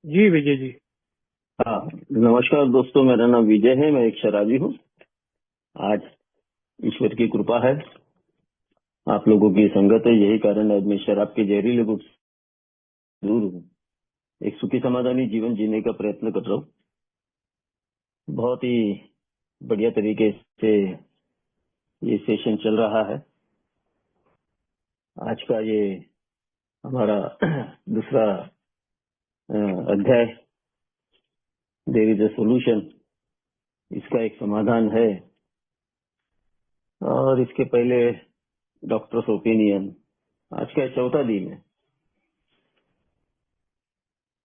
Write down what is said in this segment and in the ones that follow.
जी विजय जी। हाँ, नमस्कार दोस्तों। मेरा नाम विजय है। मैं एक शराबी हूँ। आज ईश्वर की कृपा है, आप लोगों की संगत है, यही कारण है आज मैं शराब के जहरीले गुट से दूर हूँ। एक सुखी समाधानी जीवन जीने का प्रयत्न कर रहा हूँ। बहुत ही बढ़िया तरीके से ये सेशन चल रहा है। आज का ये हमारा दूसरा अध्याय, देयर इज अ सॉल्यूशन, इसका एक समाधान है। और इसके पहले डॉक्टर्स ओपिनियन, आज का चौथा दिन है।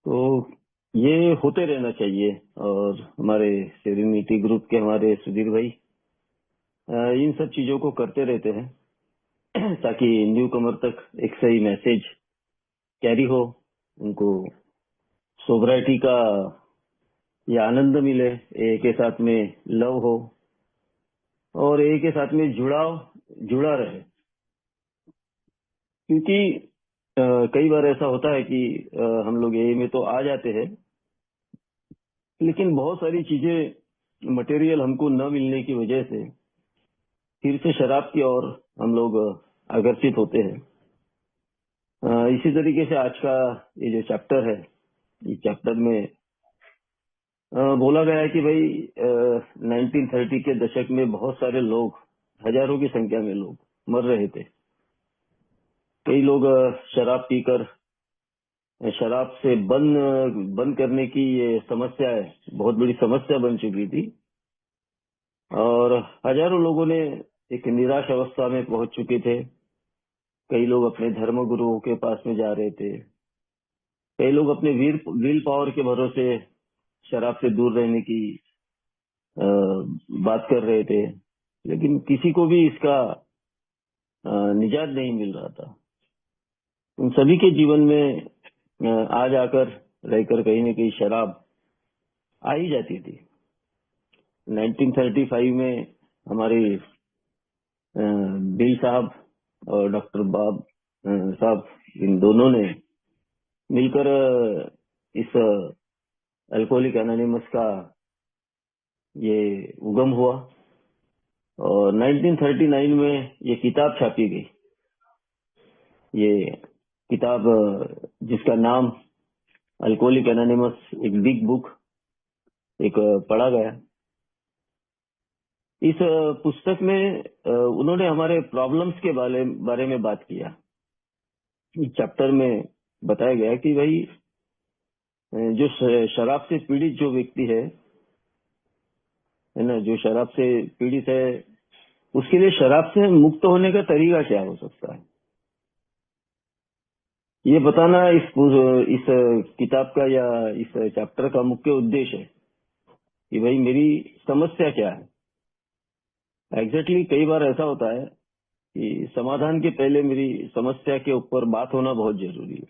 तो ये होते रहना चाहिए। और हमारे सेरेनिटी ग्रुप के हमारे सुधीर भाई इन सब चीजों को करते रहते हैं ताकि न्यू कमर तक एक सही मैसेज कैरी हो, उनको सोब्राइटी का ये आनंद मिले, ए के साथ में लव हो और ए के साथ में जुड़ाव जुड़ा रहे। क्योंकि कई बार ऐसा होता है कि हम लोग ए में तो आ जाते हैं, लेकिन बहुत सारी चीजें मटेरियल हमको न मिलने की वजह से फिर से शराब की ओर हम लोग आकर्षित होते हैं। इसी तरीके से आज का ये जो चैप्टर है, इस चैप्टर में बोला गया है कि भाई 1930 के दशक में बहुत सारे लोग, हजारों की संख्या में लोग मर रहे थे। कई लोग शराब पीकर, शराब से बंद करने की ये समस्या है, बहुत बड़ी समस्या बन चुकी थी। और हजारों लोगों ने एक निराश अवस्था में पहुंच चुके थे। कई लोग अपने धर्म गुरुओं के पास में जा रहे थे, कई लोग अपने विल पावर के भरोसे शराब से दूर रहने की अ, बात कर रहे थे, लेकिन किसी को भी इसका निजात नहीं मिल रहा था। उन सभी के जीवन में आ जाकर रहकर कहीं न कहीं शराब आ ही जाती थी। 1935 में हमारे बिल साहब और डॉक्टर बाब साहब, इन दोनों ने मिलकर इस अल्कोहलिक एनोनिमस का ये उगम हुआ। और 1939 में ये किताब छापी गई। ये किताब जिसका नाम अल्कोहलिक एनोनिमस, एक बिग बुक, एक पढ़ा गया। इस पुस्तक में उन्होंने हमारे प्रॉब्लम्स के बारे में बात किया। इस चैप्टर में बताया गया कि भाई जो शराब से पीड़ित जो व्यक्ति है ना, जो शराब से पीड़ित है, उसके लिए शराब से मुक्त होने का तरीका क्या हो सकता है, ये बताना इस किताब का या इस चैप्टर का मुख्य उद्देश्य है कि भाई मेरी समस्या क्या है। एग्जैक्टली कई बार ऐसा होता है कि समाधान के पहले मेरी समस्या के ऊपर बात होना बहुत जरूरी है।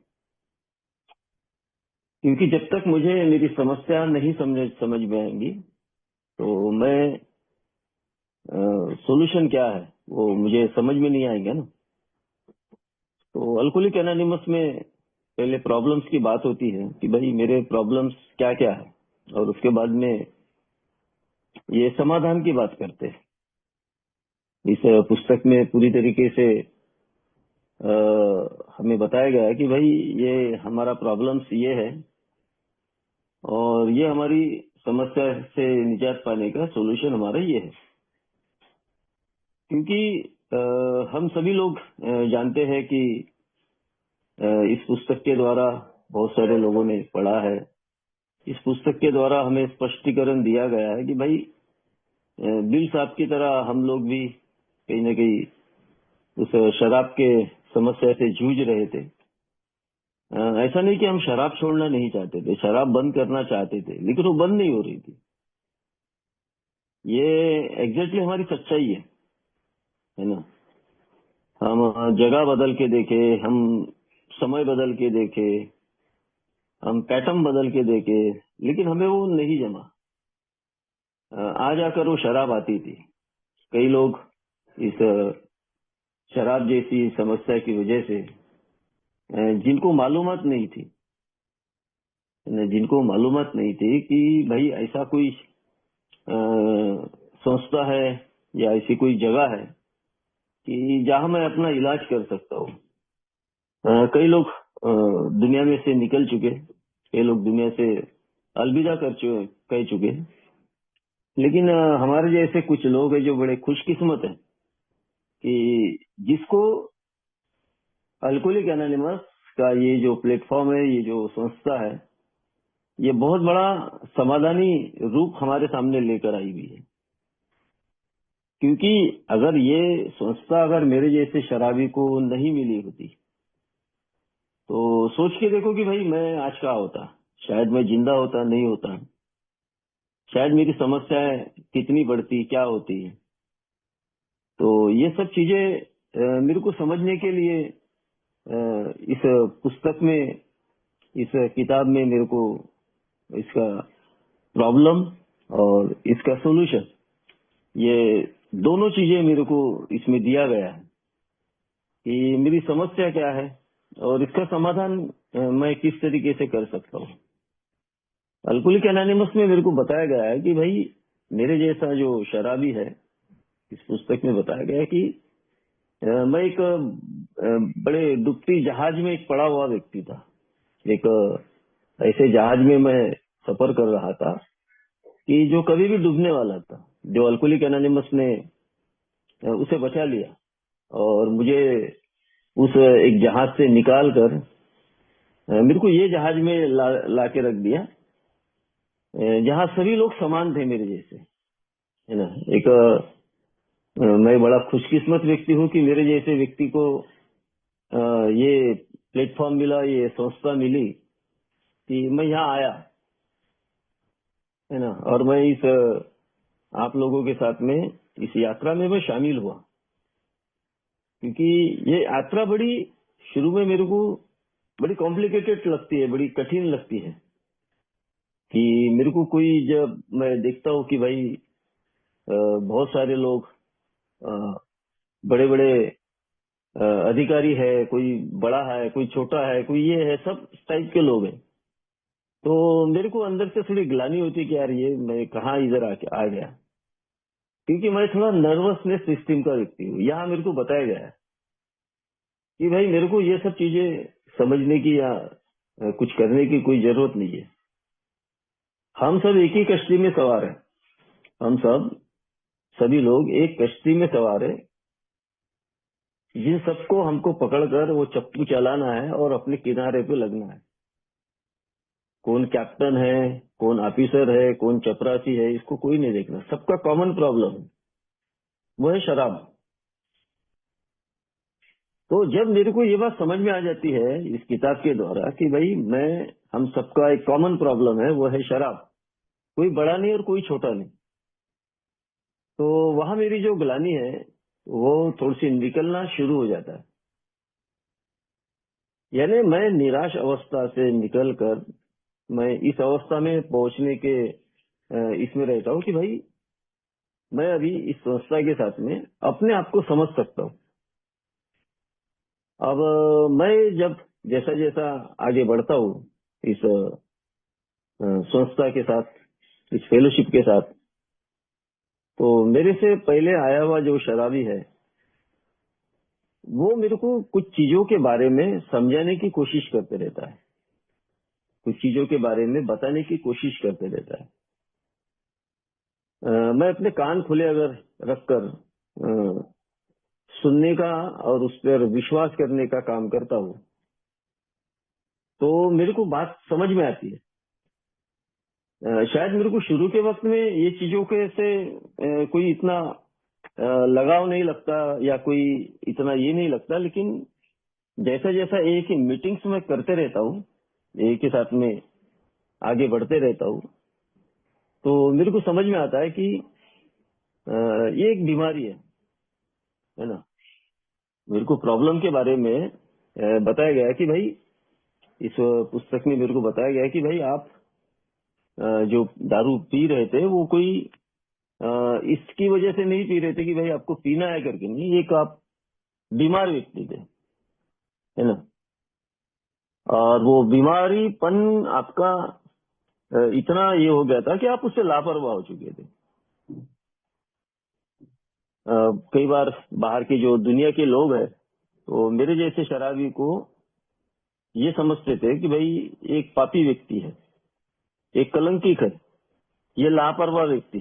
क्योंकि जब तक मुझे मेरी समस्या नहीं समझ में आएंगी, तो मैं सॉल्यूशन क्या है वो मुझे समझ में नहीं आएगा ना। तो अल्कोहलिक एनोनिमस में पहले प्रॉब्लम्स की बात होती है कि भाई मेरे प्रॉब्लम्स क्या क्या है, और उसके बाद में ये समाधान की बात करते हैं। इस पुस्तक में पूरी तरीके से हमें बताया गया है कि भाई ये हमारा प्रॉब्लम्स ये है, और ये हमारी समस्या से निजात पाने का सॉल्यूशन हमारा ये है। क्योंकि हम सभी लोग जानते हैं कि इस पुस्तक के द्वारा बहुत सारे लोगों ने पढ़ा है। इस पुस्तक के द्वारा हमें स्पष्टीकरण दिया गया है कि भाई बिल साहब की तरह हम लोग भी कहीं न कहीं उस शराब के समस्या से जूझ रहे थे। ऐसा नहीं कि हम शराब छोड़ना नहीं चाहते थे, शराब बंद करना चाहते थे, लेकिन वो बंद नहीं हो रही थी। ये एग्जैक्टली हमारी सच्चाई है ना। हम जगह बदल के देखे, हम समय बदल के देखे, हम पैटर्न बदल के देखे, लेकिन हमें वो नहीं जमा। आ जाकर वो शराब आती थी। कई लोग इस शराब जैसी समस्या की वजह से जिनको मालूमात नहीं थी, जिनको मालूमात नहीं थी कि भाई ऐसा कोई संस्था है या ऐसी कोई जगह है कि जहां मैं अपना इलाज कर सकता हूँ। कई लोग दुनिया में से निकल चुके, कई लोग दुनिया से अलविदा कह चुके, लेकिन हमारे जैसे कुछ लोग हैं जो बड़े खुशकिस्मत हैं कि जिसको अल्कोहलिक एनोनिमस का ये जो प्लेटफॉर्म है, ये जो संस्था है, ये बहुत बड़ा समाधानी रूप हमारे सामने लेकर आई हुई है। क्योंकि अगर ये संस्था अगर मेरे जैसे शराबी को नहीं मिली होती तो सोच के देखो कि भाई मैं आज का होता, शायद मैं जिंदा होता, नहीं होता, शायद मेरी समस्याएं कितनी बढ़ती, क्या होती है। तो ये सब चीजें मेरे को समझने के लिए इस पुस्तक में, इस किताब में मेरे को इसका प्रॉब्लम और इसका सॉल्यूशन, ये दोनों चीजें मेरे को इसमें दिया गया है कि मेरी समस्या क्या है और इसका समाधान मैं किस तरीके से कर सकता हूँ। अल्कोहलिक एनोनिमस में मेरे को बताया गया है कि भाई मेरे जैसा जो शराबी है, इस पुस्तक में बताया गया है कि मैं एक बड़े डूबती जहाज में एक पड़ा हुआ व्यक्ति था। एक ऐसे जहाज में मैं सफर कर रहा था कि जो कभी भी डूबने वाला था, जो अल्कोहलिक एनोनिमस ने उसे बचा लिया और मुझे उस एक जहाज से निकाल कर मेरे को ये जहाज में ला के रख दिया, जहाँ सभी लोग समान थे मेरे जैसे, है ना। एक मैं बड़ा खुशकिस्मत व्यक्ति हूँ कि मेरे जैसे व्यक्ति को ये प्लेटफॉर्म मिला, ये संस्था मिली कि मैं यहाँ आया, है ना। और मैं इस आप लोगों के साथ में इस यात्रा में मैं शामिल हुआ, क्योंकि ये यात्रा बड़ी शुरू में मेरे को बड़ी कॉम्प्लिकेटेड लगती है, बड़ी कठिन लगती है कि मेरे को कोई, जब मैं देखता हूँ कि भाई बहुत सारे लोग बड़े बड़े अधिकारी है, कोई बड़ा है, कोई छोटा है, कोई ये है, सब टाइप के लोग हैं। तो मेरे को अंदर से थोड़ी ग्लानि होती है कि यार ये मैं कहाँ इधर आ गया, क्योंकि मैं थोड़ा नर्वसनेस सिस्टम का व्यक्ति हूँ। यहाँ मेरे को बताया गया है कि भाई मेरे को ये सब चीजें समझने की या कुछ करने की कोई जरूरत नहीं है। हम सब एक ही कश्ती में सवार हैं, हम सभी लोग एक कश्ती में सवार है, जिन सबको हमको पकड़कर वो चप्पू चलाना है और अपने किनारे पे लगना है। कौन कैप्टन है, कौन ऑफिसर है, कौन चपरासी है, इसको कोई नहीं देखना। सबका कॉमन प्रॉब्लम है, वो है शराब। तो जब मेरे को ये बात समझ में आ जाती है इस किताब के द्वारा कि भाई हम सबका एक कॉमन प्रॉब्लम है, वो है शराब, कोई बड़ा नहीं और कोई छोटा नहीं, तो वहां मेरी जो ग्लानि है वो थोड़ी सी निकलना शुरू हो जाता है। यानी मैं निराश अवस्था से निकलकर मैं इस अवस्था में पहुंचने के इसमें रहता हूँ कि भाई मैं अभी इस संस्था के साथ में अपने आप को समझ सकता हूँ। अब मैं जब जैसा जैसा आगे बढ़ता हूँ इस संस्था के साथ, इस फेलोशिप के साथ, तो मेरे से पहले आया हुआ जो शराबी है वो मेरे को कुछ चीजों के बारे में समझाने की कोशिश करते रहता है, कुछ चीजों के बारे में बताने की कोशिश करते रहता है। मैं अपने कान खुले अगर रखकर सुनने का और उस पर विश्वास करने का काम करता हूँ तो मेरे को बात समझ में आती है। शायद मेरे को शुरू के वक्त में ये चीजों के से कोई इतना लगाव नहीं लगता या कोई इतना ये नहीं लगता, लेकिन जैसा जैसा एक ही मीटिंग्स में करते रहता हूँ, एक के साथ में आगे बढ़ते रहता हूँ, तो मेरे को समझ में आता है कि ये एक बीमारी है ना। मेरे को प्रॉब्लम के बारे में बताया गया है कि भाई इस पुस्तक में मेरे को बताया गया है कि भाई आप जो दारू पी रहे थे वो कोई इसकी वजह से नहीं पी रहे थे कि भाई आपको पीना है करके, नहीं, एक आप बीमार व्यक्ति थे, है ना। और वो बीमारीपन आपका इतना ये हो गया था कि आप उससे लापरवाह हो चुके थे। कई बार बाहर के जो दुनिया के लोग हैं तो मेरे जैसे शराबी को ये समझते थे कि भाई एक पापी व्यक्ति है, एक कलंकित है, ये लापरवाह व्यक्ति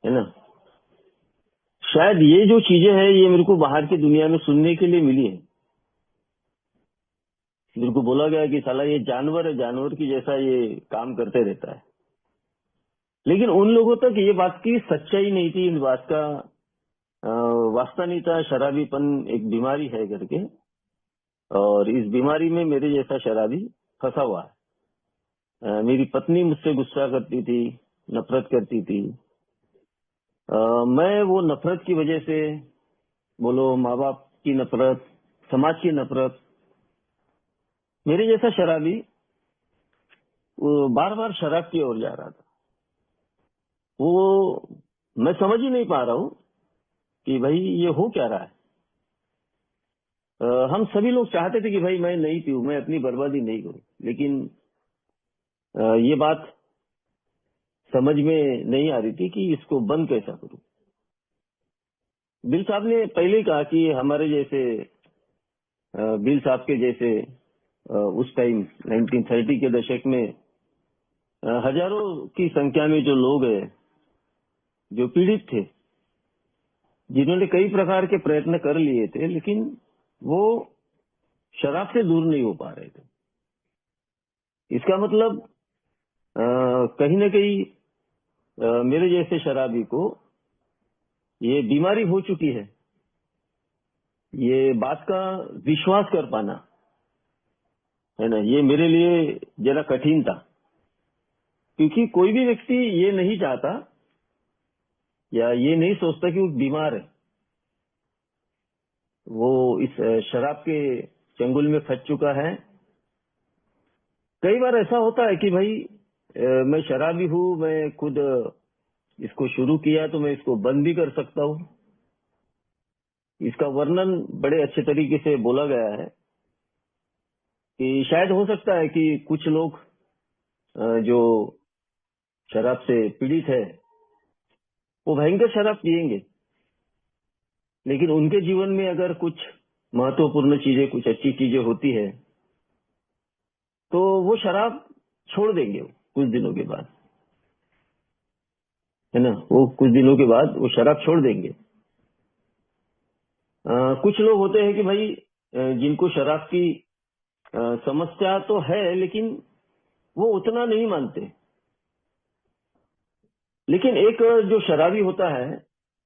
है ना। शायद ये जो चीजें हैं ये मेरे को बाहर की दुनिया में सुनने के लिए मिली है। मेरे को बोला गया कि साला ये जानवर है, जानवर की जैसा ये काम करते रहता है। लेकिन उन लोगों तक ये बात की सच्चाई नहीं थी, इस बात का वास्ता नहीं था शराबीपन एक बीमारी है करके। और इस बीमारी में मेरे जैसा शराबी फंसा हुआ है। मेरी पत्नी मुझसे गुस्सा करती थी, नफरत करती थी। मैं वो नफरत की वजह से, बोलो माँ बाप की नफरत, समाज की नफरत, मेरे जैसा शराबी वो बार बार शराब की ओर जा रहा था। वो मैं समझ ही नहीं पा रहा हूँ कि भाई ये हो क्या रहा है। हम सभी लोग चाहते थे कि भाई मैं नहीं पीऊं, मैं अपनी बर्बादी नहीं करूं, लेकिन ये बात समझ में नहीं आ रही थी कि इसको बंद कैसा करूं। बिल साहब ने पहले ही कहा कि हमारे जैसे बिल साहब के जैसे उस टाइम 1930 के दशक में हजारों की संख्या में जो लोग हैं जो पीड़ित थे, जिन्होंने कई प्रकार के प्रयत्न कर लिए थे, लेकिन वो शराब से दूर नहीं हो पा रहे थे। इसका मतलब कहीं ना कहीं मेरे जैसे शराबी को ये बीमारी हो चुकी है। ये बात का विश्वास कर पाना है ना, ये मेरे लिए जरा कठिन था, क्योंकि कोई भी व्यक्ति ये नहीं चाहता या ये नहीं सोचता कि वो बीमार है। वो इस शराब के चंगुल में फंस चुका है। कई बार ऐसा होता है कि भाई मैं शराबी हूँ, मैं खुद इसको शुरू किया तो मैं इसको बंद भी कर सकता हूँ। इसका वर्णन बड़े अच्छे तरीके से बोला गया है कि शायद हो सकता है कि कुछ लोग जो शराब से पीड़ित है वो भयंकर शराब पिएंगे, लेकिन उनके जीवन में अगर कुछ महत्वपूर्ण चीजें, कुछ अच्छी चीजें होती है तो वो शराब छोड़ देंगे कुछ दिनों के बाद, है ना। वो कुछ दिनों के बाद वो शराब छोड़ देंगे। कुछ लोग होते हैं कि भाई जिनको शराब की समस्या तो है, लेकिन वो उतना नहीं मानते। लेकिन एक जो शराबी होता है,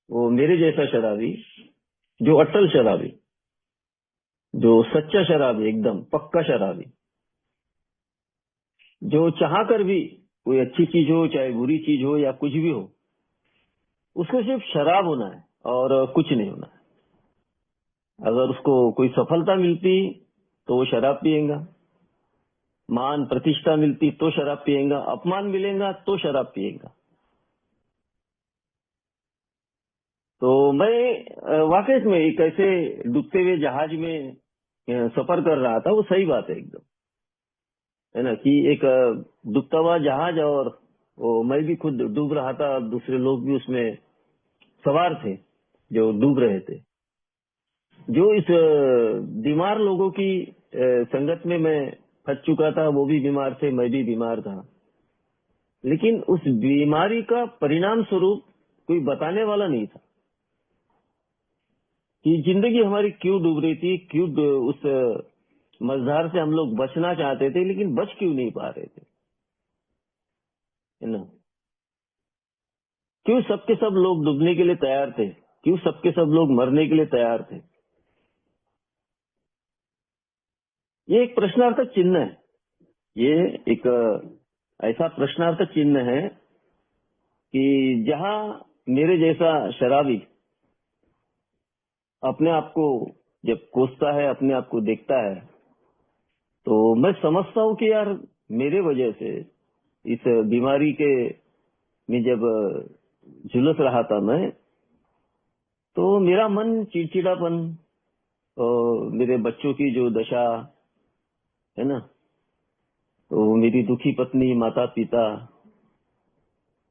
वो मेरे जैसा शराबी, जो अट्टल शराबी, जो सच्चा शराबी, एकदम पक्का शराबी, जो चाह कर भी कोई अच्छी चीज हो, चाहे बुरी चीज हो या कुछ भी हो, उसको सिर्फ शराब होना है और कुछ नहीं होना है। अगर उसको कोई सफलता मिलती तो वो शराब पिएगा, मान प्रतिष्ठा मिलती तो शराब पिएगा, अपमान मिलेगा तो शराब पिएगा। तो मैं वाकई में एक ऐसे डूबते हुए जहाज में सफर कर रहा था। वो सही बात है एकदम, है ना, कि एक डूबता हुआ जहाज, और वो मैं भी खुद डूब रहा था, दूसरे लोग भी उसमें सवार थे जो डूब रहे थे। जो इस बीमार लोगों की संगत में मैं फंस चुका था, वो भी बीमार थे, मैं भी बीमार था। लेकिन उस बीमारी का परिणाम स्वरूप कोई बताने वाला नहीं था कि जिंदगी हमारी क्यों डूब रही थी, क्यों उस मझधार से हम लोग बचना चाहते थे, लेकिन बच क्यों नहीं पा रहे थे, है ना। क्यों सबके सब लोग डूबने के लिए तैयार थे, क्यों सबके सब लोग मरने के लिए तैयार थे। ये एक प्रश्नार्थक चिन्ह है। ये एक ऐसा प्रश्नार्थक चिन्ह है कि जहां मेरे जैसा शराबी अपने आप को जब कोसता है, अपने आप को देखता है, तो मैं समझता हूँ कि यार मेरे वजह से इस बीमारी के में जब झुलस रहा था मैं, तो मेरा मन चिड़चिड़ापन और मेरे बच्चों की जो दशा, है ना। तो मेरी दुखी पत्नी, माता पिता,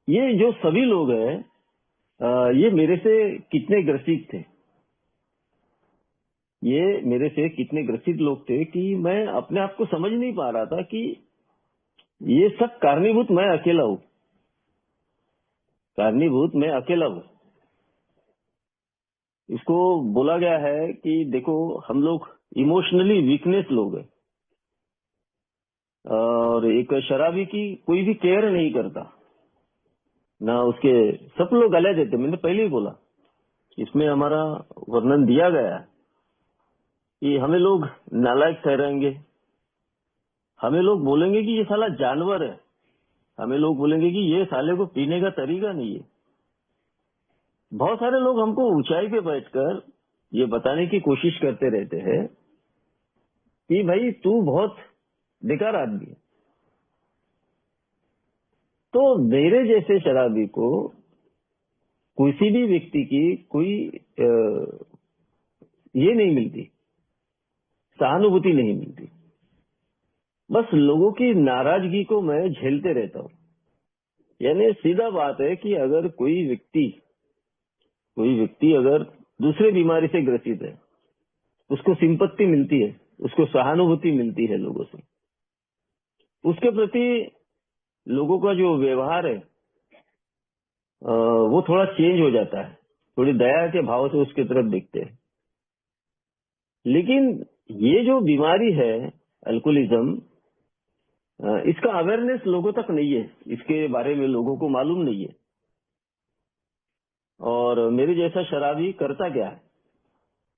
ये जो सभी लोग हैं, ये मेरे से कितने ग्रसित थे, ये मेरे से कितने ग्रसित लोग थे कि मैं अपने आप को समझ नहीं पा रहा था कि ये सब कारणीभूत मैं अकेला हूँ, कारणीभूत मैं अकेला हूँ। इसको बोला गया है कि देखो, हम लोग इमोशनली वीकनेस लोग हैं, और एक शराबी की कोई भी केयर नहीं करता ना, उसके सब लोग गालियां देते। मैंने पहले ही बोला, इसमें हमारा वर्णन दिया गया है कि हमें लोग नालायक ठहराएंगे, हमें लोग बोलेंगे कि ये साला जानवर है, हमें लोग बोलेंगे कि ये साले को पीने का तरीका नहीं है। बहुत सारे लोग हमको ऊंचाई पे बैठकर ये बताने की कोशिश करते रहते हैं कि भाई तू बहुत बेकार आदमी है। तो मेरे जैसे शराबी को किसी भी व्यक्ति की कोई ये नहीं मिलती, सहानुभूति नहीं मिलती। बस लोगों की नाराजगी को मैं झेलते रहता हूँ। यानी सीधा बात है कि अगर कोई व्यक्ति अगर दूसरे बीमारी से ग्रसित है, उसको सिंपत्ति मिलती है, उसको सहानुभूति मिलती है लोगों से, उसके प्रति लोगों का जो व्यवहार है वो थोड़ा चेंज हो जाता है, थोड़ी दया के भाव से उसके तरफ देखते हैं। लेकिन ये जो बीमारी है अल्कोहलिज्म, इसका अवेयरनेस लोगों तक नहीं है, इसके बारे में लोगों को मालूम नहीं है। और मेरे जैसा शराबी करता क्या है,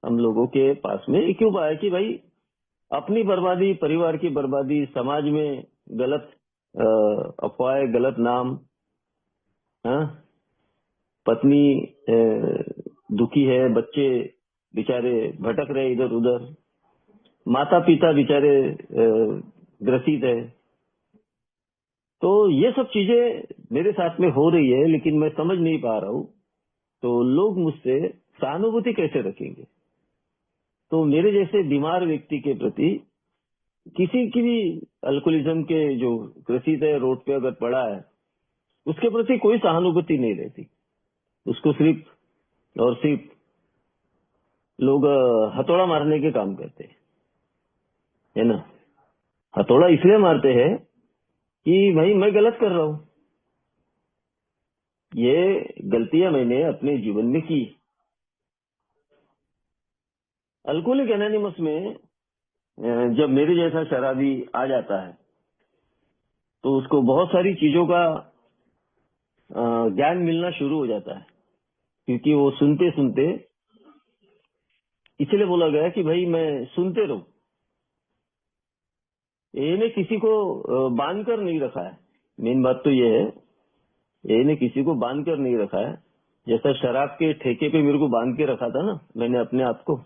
हम लोगों के पास में क्यों आया कि भाई अपनी बर्बादी, परिवार की बर्बादी, समाज में गलत अफवाहें, गलत नाम, हाँ, पत्नी दुखी है, बच्चे बेचारे भटक रहे इधर उधर, माता पिता बेचारे ग्रसित है। तो ये सब चीजें मेरे साथ में हो रही है, लेकिन मैं समझ नहीं पा रहा हूँ। तो लोग मुझसे सहानुभूति कैसे रखेंगे? तो मेरे जैसे बीमार व्यक्ति के प्रति किसी की भी अल्कोहलिज्म के जो ग्रसित है, रोड पे अगर पड़ा है, उसके प्रति कोई सहानुभूति नहीं रहती। उसको सिर्फ और सिर्फ लोग हथौड़ा मारने के काम करते हैं, है ना। हथौड़ा इसलिए मारते हैं कि भाई मैं गलत कर रहा हूँ, ये गलतियां मैंने अपने जीवन में की। अल्कोहलिक एनोनिमस में जब मेरे जैसा शराबी आ जाता है तो उसको बहुत सारी चीजों का ज्ञान मिलना शुरू हो जाता है, क्योंकि वो सुनते सुनते, इसलिए बोला गया कि भाई मैं सुनते रहूं। इन्हें किसी को बांध कर नहीं रखा है, मेन बात तो ये है, इन्हें किसी को बांध कर नहीं रखा है। जैसा शराब के ठेके पे मेरे को बांध के रखा था ना मैंने अपने आप को,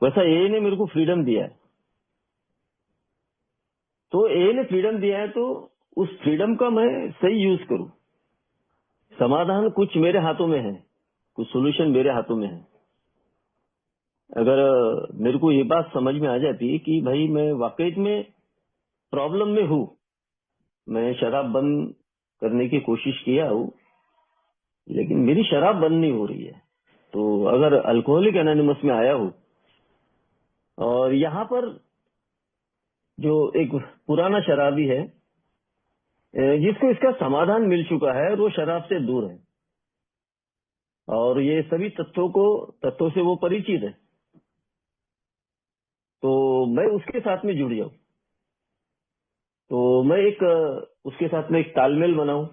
वैसा ए ने मेरे को फ्रीडम दिया है। तो ए ने फ्रीडम दिया है, तो उस फ्रीडम का मैं सही यूज करूं। समाधान कुछ मेरे हाथों में है, कुछ सोल्यूशन मेरे हाथों में है। अगर मेरे को ये बात समझ में आ जाती कि भाई मैं वाकई में प्रॉब्लम में हूँ, मैं शराब बंद करने की कोशिश किया हूँ, लेकिन मेरी शराब बंद नहीं हो रही है, तो अगर अल्कोहलिक एनोनिमस में आया हूँ और यहाँ पर जो एक पुराना शराबी है जिसको इसका समाधान मिल चुका है, वो शराब से दूर है और ये सभी तत्वों से वो परिचित है, तो मैं उसके साथ में जुड़ जाऊं, तो मैं एक उसके साथ में एक तालमेल बनाऊं।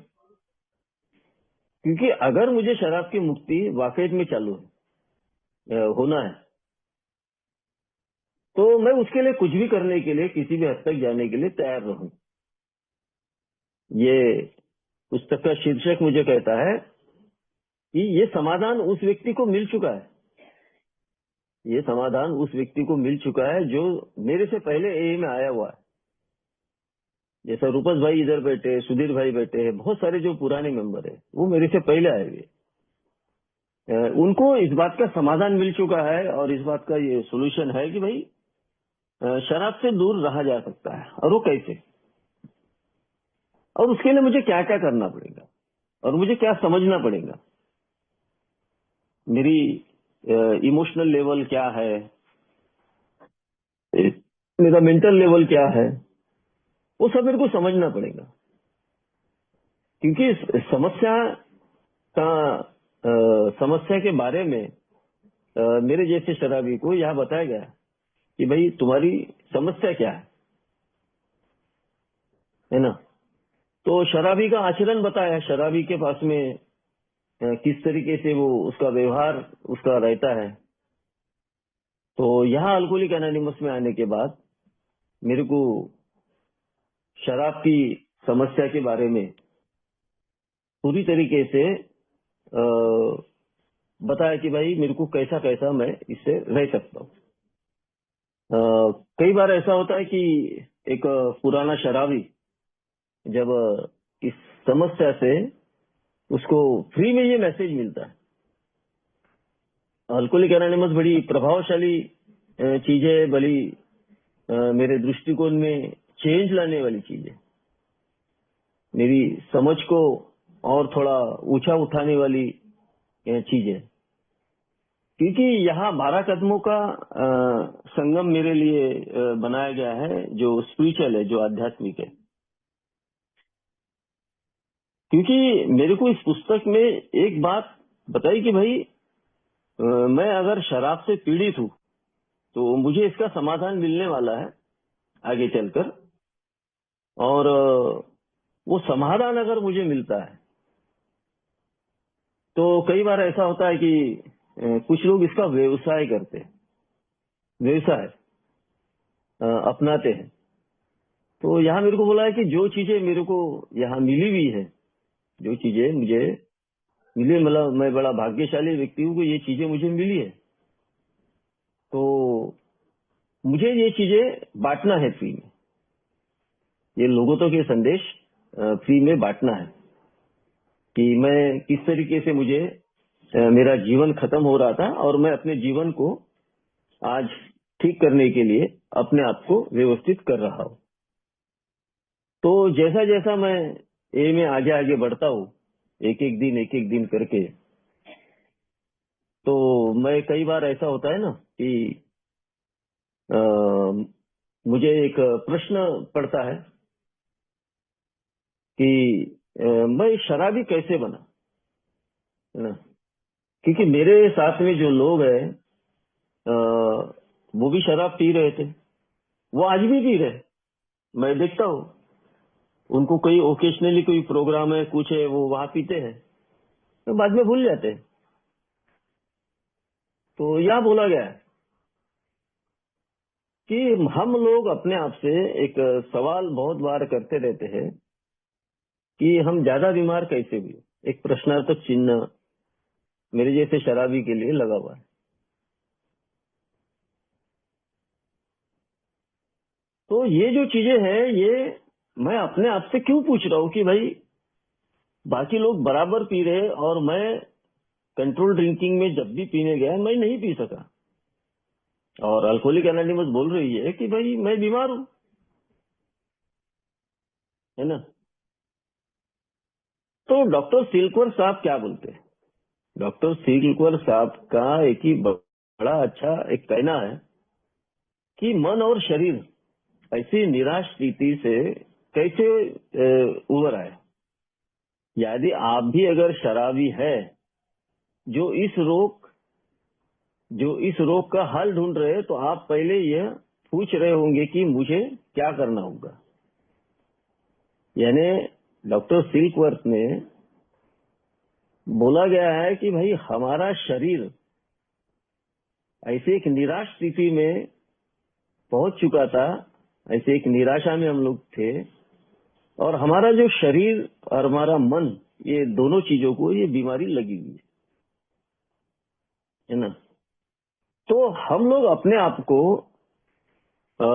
क्योंकि अगर मुझे शराब की मुक्ति वाकई में चालू होना है, तो मैं उसके लिए कुछ भी करने के लिए, किसी भी हद तक जाने के लिए तैयार रहूं। ये पुस्तक का शीर्षक मुझे कहता है कि ये समाधान उस व्यक्ति को मिल चुका है, ये समाधान उस व्यक्ति को मिल चुका है जो मेरे से पहले ए में आया हुआ है। जैसा रूपस भाई इधर बैठे, सुधीर भाई बैठे हैं, बहुत सारे जो पुराने मेंबर है वो मेरे से पहले आए हुए, उनको इस बात का समाधान मिल चुका है और इस बात का ये सोल्यूशन है कि भाई शराब से दूर रहा जा सकता है, और वो कैसे, और उसके लिए मुझे क्या क्या करना पड़ेगा, और मुझे क्या समझना पड़ेगा, मेरी इमोशनल लेवल क्या है, मेरा मेंटल लेवल क्या है, वो सब मेरे को समझना पड़ेगा। क्योंकि इस समस्या का समस्या के बारे में मेरे जैसे शराबी को यह बताया गया कि भाई तुम्हारी समस्या क्या है ना। तो शराबी का आचरण बताया, शराबी के पास में किस तरीके से वो उसका व्यवहार उसका रहता है। तो यहाँ अल्कोहलिक एनोनिमस में आने के बाद मेरे को शराब की समस्या के बारे में पूरी तरीके से बताया कि भाई मेरे को कैसा कैसा मैं इससे रह सकता हूँ। कई बार ऐसा होता है कि एक पुराना शराबी जब इस समस्या से उसको फ्री में ये मैसेज मिलता है। अल्कोहलिक एनोनिमस बड़ी प्रभावशाली चीज है, बड़ी मेरे दृष्टिकोण में चेंज लाने वाली चीज है, मेरी समझ को और थोड़ा ऊंचा उठाने वाली चीज है। क्योंकि यहाँ 12 कदमों का संगम मेरे लिए बनाया गया है, जो स्पिरिचुअल है, जो आध्यात्मिक है। क्योंकि मेरे को इस पुस्तक में एक बात बताई कि भाई मैं अगर शराब से पीड़ित हूँ तो मुझे इसका समाधान मिलने वाला है आगे चलकर, और वो समाधान अगर मुझे मिलता है तो कई बार ऐसा होता है कि कुछ लोग इसका व्यवसाय करते हैं, व्यवसाय अपनाते हैं। तो यहाँ मेरे को बोला है कि जो चीजें मेरे को यहाँ मिली हुई है, जो चीजें मुझे मिली, मतलब मैं बड़ा भाग्यशाली व्यक्ति हूँ कि ये चीजें मुझे मिली है, तो मुझे ये चीजें बांटना है फ्री में। ये लोगों तक ये संदेश फ्री में बांटना है कि मैं किस तरीके से मुझे मेरा जीवन खत्म हो रहा था और मैं अपने जीवन को आज ठीक करने के लिए अपने आप को व्यवस्थित कर रहा हूँ। तो जैसा जैसा मैं ए में आगे आगे बढ़ता हूँ, एक एक दिन करके, तो मैं कई बार ऐसा होता है ना कि अ, मुझे एक प्रश्न पड़ता है कि मैं शराबी कैसे बना, है ना। क्योंकि मेरे साथ में जो लोग हैं वो भी शराब पी रहे थे, वो आज भी पी रहे, मैं देखता हूँ उनको। कोई ओकेशनली कोई प्रोग्राम है, कुछ है, वो वहां पीते हैं, तो बाद में भूल जाते हैं। तो यह बोला गया है कि हम लोग अपने आप से एक सवाल बहुत बार करते रहते हैं कि हम ज्यादा बीमार कैसे हुए। एक प्रश्नार्थक चिन्ह मेरे जैसे शराबी के लिए लगा हुआ है। तो ये जो चीजें हैं, ये मैं अपने आप से क्यों पूछ रहा हूँ कि भाई बाकी लोग बराबर पी रहे और मैं कंट्रोल ड्रिंकिंग में जब भी पीने गया मैं नहीं पी सका, और अल्कोहलिक एनोनिमस बोल रही है कि भाई मैं बीमार हूँ, है ना। तो डॉक्टर सिल्कवर साहब क्या बोलते हैं? डॉक्टर सिल्कवर साहब का एक ही बड़ा अच्छा एक कहना है कि मन और शरीर ऐसी निराश स्थिति से कैसे उबर आए। यदि आप भी अगर शराबी है जो इस रोग का हल ढूंढ रहे हैं, तो आप पहले यह पूछ रहे होंगे कि मुझे क्या करना होगा। यानी डॉक्टर सिल्कवर्थ ने बोला गया है कि भाई हमारा शरीर ऐसे एक निराश स्थिति में पहुंच चुका था, ऐसे एक निराशा में हम लोग थे, और हमारा जो शरीर और हमारा मन, ये दोनों चीजों को ये बीमारी लगी हुई है ना। तो हम लोग अपने आप को अ,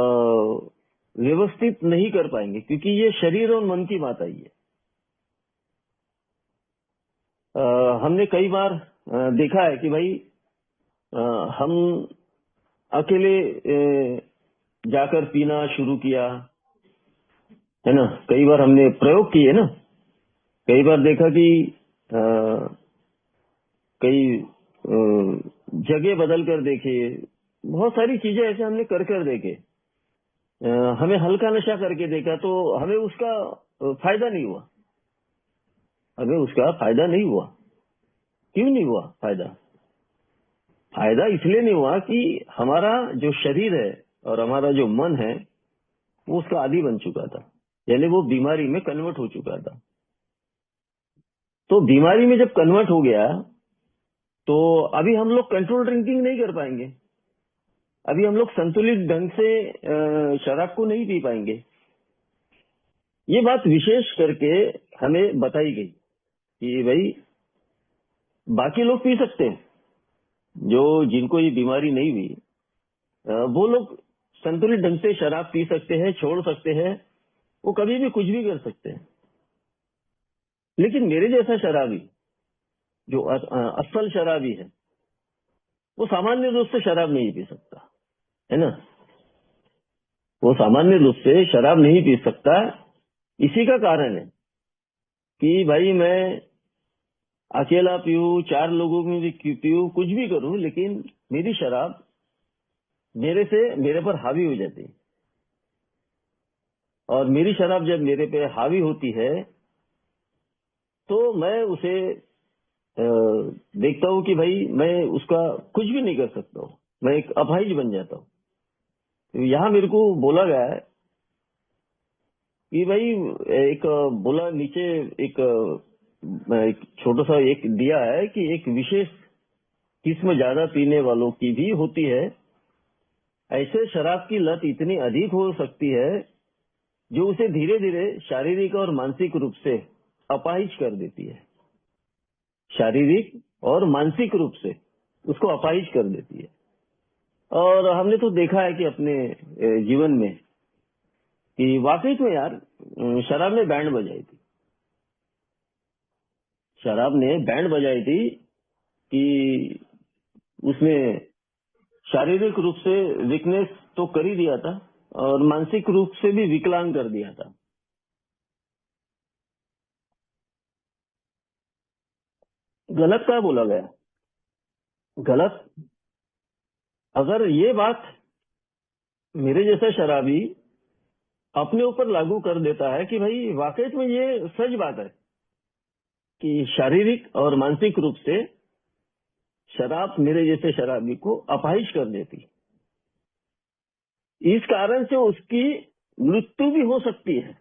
व्यवस्थित नहीं कर पाएंगे, क्योंकि ये शरीर और मन की बात आई है। हमने कई बार देखा है कि भाई हम अकेले जाकर पीना शुरू किया, है ना। कई बार हमने प्रयोग किए ना, कई बार देखा कि अ, कई जगह बदल कर देखे, बहुत सारी चीजें ऐसे हमने कर देखे। हमें हल्का नशा करके देखा तो हमें उसका फायदा नहीं हुआ, हमें उसका फायदा नहीं हुआ। क्यों नहीं हुआ फायदा? फायदा इसलिए नहीं हुआ कि हमारा जो शरीर है और हमारा जो मन है वो उसका आदी बन चुका था, यानी वो बीमारी में कन्वर्ट हो चुका था। तो बीमारी में जब कन्वर्ट हो गया तो अभी हम लोग कंट्रोल ड्रिंकिंग नहीं कर पाएंगे, अभी हम लोग संतुलित ढंग से शराब को नहीं पी पाएंगे। ये बात विशेष करके हमें बताई गई कि भाई बाकी लोग पी सकते हैं, जो जिनको ये बीमारी नहीं हुई वो लोग संतुलित ढंग से शराब पी सकते हैं, छोड़ सकते हैं, वो कभी भी कुछ भी कर सकते हैं। लेकिन मेरे जैसा शराबी जो असल शराबी है वो सामान्य रूप से शराब नहीं पी सकता, है ना। वो सामान्य रूप से शराब नहीं पी सकता। इसी का कारण है कि भाई मैं अकेला पीऊं, चार लोगों में भी पीऊं, कुछ भी करूं, लेकिन मेरी शराब मेरे पर हावी हो जाती है। और मेरी शराब जब मेरे पे हावी होती है तो मैं उसे देखता हूँ कि भाई मैं उसका कुछ भी नहीं कर सकता हूँ, मैं एक अपाहिज बन जाता हूँ। तो यहाँ मेरे को बोला गया है कि भाई एक बोला नीचे एक एक छोटा सा एक दिया है कि एक विशेष किस्म ज्यादा पीने वालों की भी होती है। ऐसे शराब की लत इतनी अधिक हो सकती है जो उसे धीरे धीरे शारीरिक और मानसिक रूप से अपाहिज कर देती है, शारीरिक और मानसिक रूप से उसको अपाहिज कर देती है। और हमने तो देखा है कि अपने जीवन में कि वाकई में यार शराब ने बैंड बजाई थी, शराब ने बैंड बजाई थी कि उसने शारीरिक रूप से वीकनेस तो कर ही दिया था और मानसिक रूप से भी विकलांग कर दिया था। गलत क्या बोला गया? गलत, अगर ये बात मेरे जैसा शराबी अपने ऊपर लागू कर देता है कि भाई वाकई में ये सच बात है कि शारीरिक और मानसिक रूप से शराब मेरे जैसे शराबी को अपाहिज कर देती, इस कारण से उसकी मृत्यु भी हो सकती है।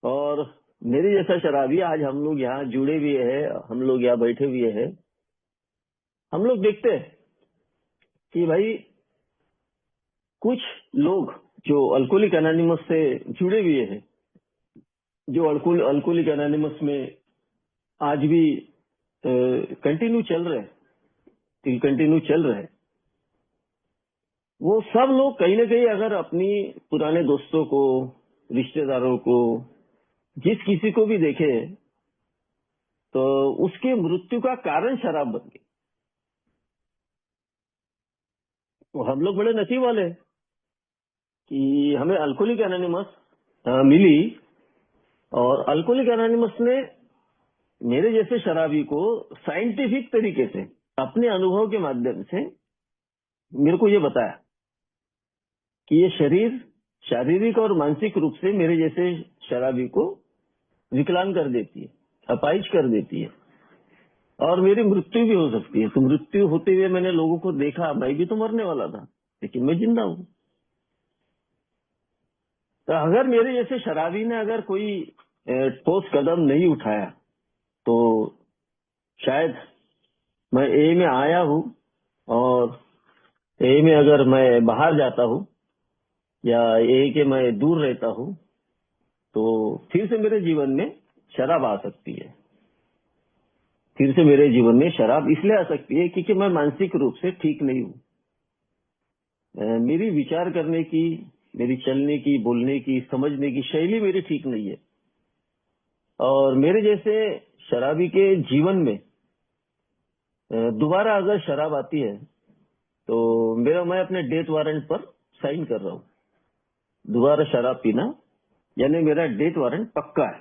और मेरे जैसा शराबी आज हम लोग यहाँ जुड़े हुए हैं, हम लोग यहाँ बैठे हुए हैं, हम लोग देखते हैं कि भाई कुछ लोग जो अल्कोहलिक एनोनिमस से जुड़े हुए हैं, जो अल्कोहलिक एनोनिमस में आज भी कंटिन्यू चल रहे हैं, कंटिन्यू चल रहे हैं, वो सब लोग कहीं ना कहीं अगर अपनी पुराने दोस्तों को, रिश्तेदारों को, जिस किसी को भी देखे तो उसके मृत्यु का कारण शराब बन गई। तो हम लोग बड़े नसीब वाले हैं कि हमें अल्कोहलिक एनोनिमस मिली, और अल्कोहलिक एनोनिमस ने मेरे जैसे शराबी को साइंटिफिक तरीके से अपने अनुभव के माध्यम से मेरे को ये बताया कि ये शरीर शारीरिक और मानसिक रूप से मेरे जैसे शराबी को विकलांग कर देती है, अपाहिज कर देती है, और मेरी मृत्यु भी हो सकती है। तो मृत्यु होते हुए मैंने लोगों को देखा, मैं भी तो मरने वाला था लेकिन मैं जिंदा हूँ। तो अगर मेरे जैसे शराबी ने अगर कोई ठोस कदम नहीं उठाया तो शायद मैं ए में आया हूँ, और ए में अगर मैं बाहर जाता हूँ या ए के मैं दूर रहता हूँ तो फिर से मेरे जीवन में शराब आ सकती है। फिर से मेरे जीवन में शराब इसलिए आ सकती है क्योंकि मैं मानसिक रूप से ठीक नहीं हूँ। मेरी विचार करने की, मेरी चलने की, बोलने की, समझने की शैली मेरी ठीक नहीं है। और मेरे जैसे शराबी के जीवन में दोबारा अगर शराब आती है तो मैं अपने डेथ वारंट पर साइन कर रहा हूँ, दोबारा शराब पीना, यानी मेरा डेथ वारंट पक्का है।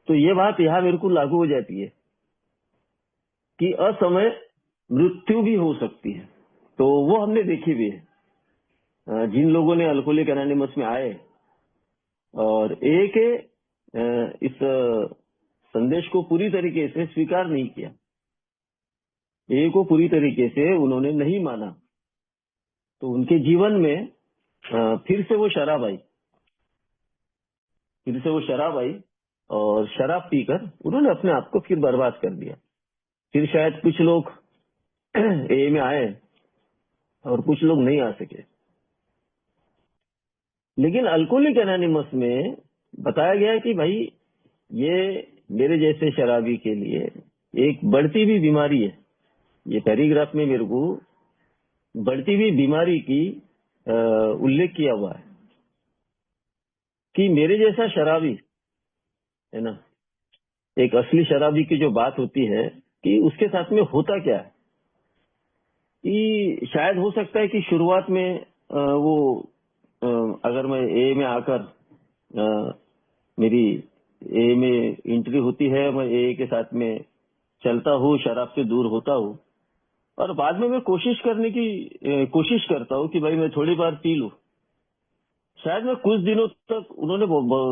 तो ये बात यहाँ मेरे को लागू हो जाती है कि असमय मृत्यु भी हो सकती है। तो वो हमने देखी भी है। जिन लोगों ने अल्कोहलिक एनोनिमस में आए और एक इस संदेश को पूरी तरीके से स्वीकार नहीं किया, एक को पूरी तरीके से उन्होंने नहीं माना, तो उनके जीवन में फिर से वो शराब आई, और शराब पीकर उन्होंने अपने आप को फिर बर्बाद कर दिया। फिर शायद कुछ लोग ए में आए और कुछ लोग नहीं आ सके। लेकिन अल्कोहलिक एनोनिमस में बताया गया कि भाई ये मेरे जैसे शराबी के लिए एक बढ़ती हुई बीमारी है। ये पैराग्राफ में मेरे को बढ़ती हुई बीमारी की उल्लेख किया हुआ है कि मेरे जैसा शराबी है ना, एक असली शराबी की जो बात होती है कि उसके साथ में होता क्या है कि शायद हो सकता है कि शुरुआत में वो अगर मैं ए में आकर मेरी ए में एंट्री होती है, मैं ए के साथ में चलता हूँ, शराब से दूर होता हूँ, और बाद में मैं कोशिश करता हूँ कि भाई मैं थोड़ी बार पी लूं। शायद मैं कुछ दिनों तक, उन्होंने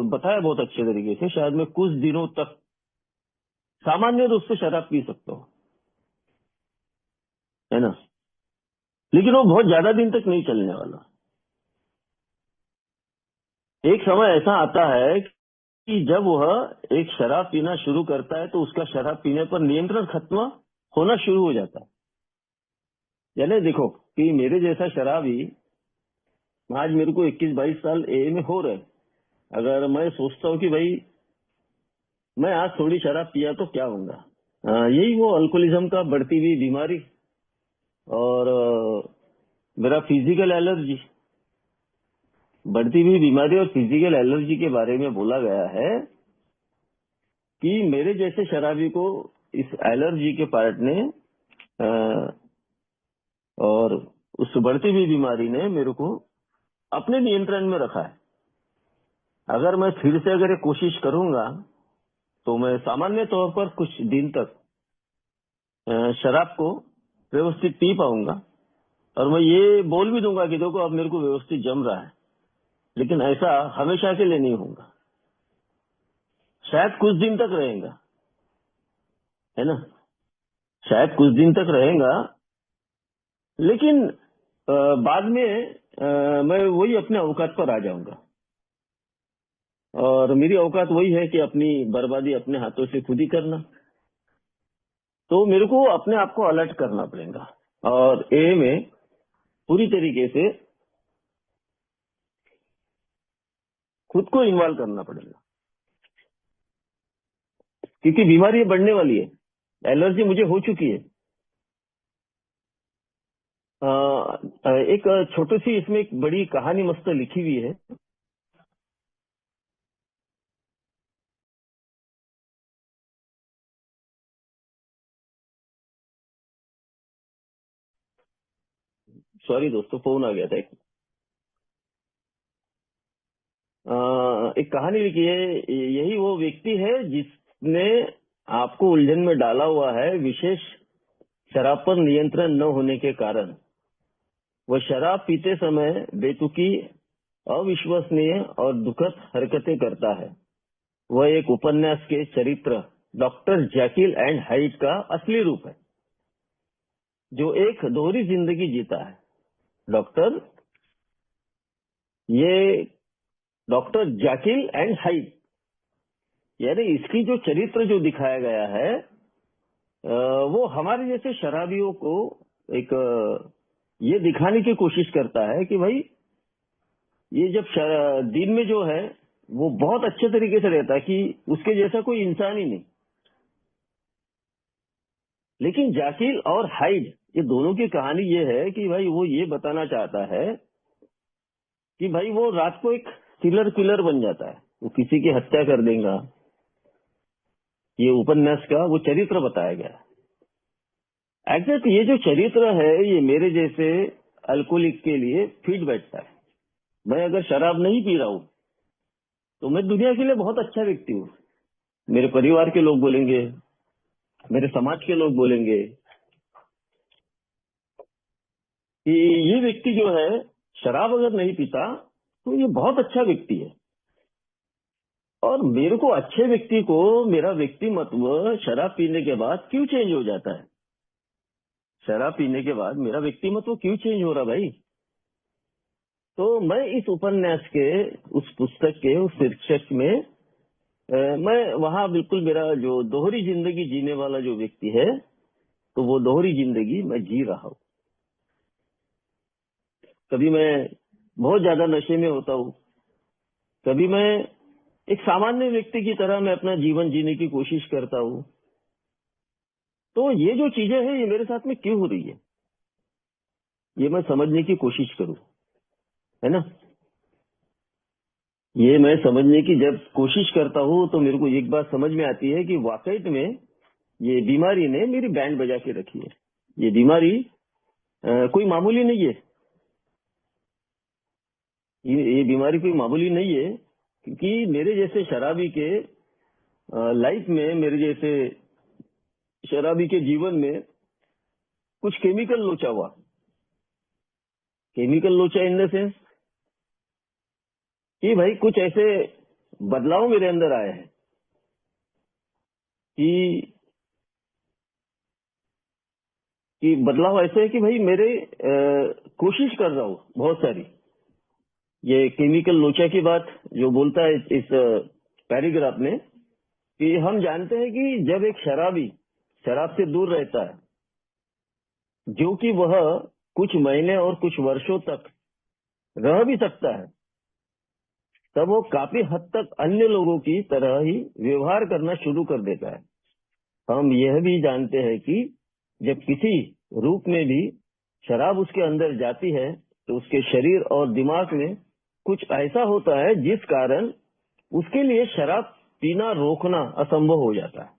बताया बहुत अच्छे तरीके से, शायद मैं कुछ दिनों तक सामान्य रूप से शराब पी सकता हूँ, है ना, लेकिन वो बहुत ज्यादा दिन तक नहीं चलने वाला। एक समय ऐसा आता है कि जब वह एक शराब पीना शुरू करता है तो उसका शराब पीने पर नियंत्रण खत्म होना शुरू हो जाता है। यानी देखो कि मेरे जैसा शराबी, आज मेरे को 21-22 साल ए में हो रहे, अगर मैं सोचता हूँ कि भाई मैं आज थोड़ी शराब पिया तो क्या होगा, यही वो अल्कोहलिज्म का बढ़ती हुई बीमारी और मेरा फिजिकल एलर्जी, बढ़ती हुई बीमारी और फिजिकल एलर्जी के बारे में बोला गया है कि मेरे जैसे शराबी को इस एलर्जी के पार्ट ने और उस बढ़ती हुई बीमारी ने मेरे को अपने नियंत्रण में रखा है। अगर मैं फिर से अगर ये कोशिश करूंगा तो मैं सामान्य तौर पर कुछ दिन तक शराब को व्यवस्थित पी पाऊंगा, और मैं ये बोल भी दूंगा कि देखो अब मेरे को व्यवस्थित जम रहा है, लेकिन ऐसा हमेशा के लिए नहीं होगा। शायद कुछ दिन तक रहेगा, है ना, शायद कुछ दिन तक रहेगा, लेकिन बाद में मैं वही अपने औकात पर आ जाऊंगा, और मेरी औकात वही है कि अपनी बर्बादी अपने हाथों से खुद ही करना। तो मेरे को अपने आप को अलर्ट करना पड़ेगा और ए में पूरी तरीके से खुद को इन्वॉल्व करना पड़ेगा, क्योंकि बीमारी बढ़ने वाली है। एलर्जी मुझे हो चुकी है। एक छोटी सी इसमें एक बड़ी कहानी मस्त लिखी हुई है। सॉरी दोस्तों, फोन आ गया था एक कहानी लिखी है। यही वो व्यक्ति है जिसने आपको उलझन में डाला हुआ है। विशेष शराब पर नियंत्रण न होने के कारण वह शराब पीते समय बेतुकी, अविश्वसनीय और दुखद हरकतें करता है। वह एक उपन्यास के चरित्र डॉक्टर जैकिल एंड हाइड का असली रूप है, जो एक दोहरी जिंदगी जीता है। डॉक्टर ये डॉक्टर जैकिल एंड हाइड, यानी इसकी जो चरित्र जो दिखाया गया है वो हमारे जैसे शराबियों को एक ये दिखाने की कोशिश करता है कि भाई ये जब दिन में जो है वो बहुत अच्छे तरीके से रहता है कि उसके जैसा कोई इंसान ही नहीं, लेकिन जैकिल और हाइड ये दोनों की कहानी ये है कि भाई वो ये बताना चाहता है कि भाई वो रात को एक सीरियल किलर बन जाता है, वो किसी की हत्या कर देगा। ये उपन्यास का वो चरित्र बताया गया है। एग्जैक्ट ये जो चरित्र है ये मेरे जैसे अल्कोहलिक के लिए फिट बैठता है। मैं अगर शराब नहीं पी रहा हूं तो मैं दुनिया के लिए बहुत अच्छा व्यक्ति हूँ। मेरे परिवार के लोग बोलेंगे, मेरे समाज के लोग बोलेंगे कि ये व्यक्ति जो है शराब अगर नहीं पीता तो ये बहुत अच्छा व्यक्ति है। और मेरे को अच्छे व्यक्ति को मेरा व्यक्तिमत्व शराब पीने के बाद क्यों चेंज हो जाता है? शराब पीने के बाद मेरा व्यक्तिमत्व क्यों चेंज हो रहा भाई? तो मैं इस उपन्यास के, उस पुस्तक के उस शीर्षक में मैं वहां बिल्कुल मेरा जो दोहरी जिंदगी जीने वाला जो व्यक्ति है, तो वो दोहरी जिंदगी मैं जी रहा हूँ। कभी मैं बहुत ज्यादा नशे में होता हूँ, कभी मैं एक सामान्य व्यक्ति की तरह मैं अपना जीवन जीने की कोशिश करता हूँ। तो ये जो चीजें हैं ये मेरे साथ में क्यों हो रही है, ये मैं समझने की कोशिश करूँ, है ना। ये मैं समझने की जब कोशिश करता हूँ तो मेरे को एक बात समझ में आती है कि वाकई में ये बीमारी ने मेरी बैंड बजा के रखी है। ये बीमारी कोई मामूली नहीं है। ये बीमारी कोई मामूली नहीं है, क्योंकि मेरे जैसे शराबी के लाइफ में, मेरे जैसे शराबी के जीवन में कुछ केमिकल लोचा हुआ। केमिकल लोचा इन द सेंस कि भाई कुछ ऐसे बदलाव मेरे अंदर आए हैं कि बदलाव ऐसे है कि भाई मेरे कोशिश कर रहा हूँ बहुत सारी। ये केमिकल लोचा की बात जो बोलता है इस पैराग्राफ में, कि हम जानते हैं कि जब एक शराबी शराब से दूर रहता है, जो कि वह कुछ महीने और कुछ वर्षों तक रह भी सकता है, तब वो काफी हद तक अन्य लोगों की तरह ही व्यवहार करना शुरू कर देता है। हम यह भी जानते हैं कि जब किसी रूप में भी शराब उसके अंदर जाती है तो उसके शरीर और दिमाग में कुछ ऐसा होता है जिस कारण उसके लिए शराब पीना रोकना असंभव हो जाता है।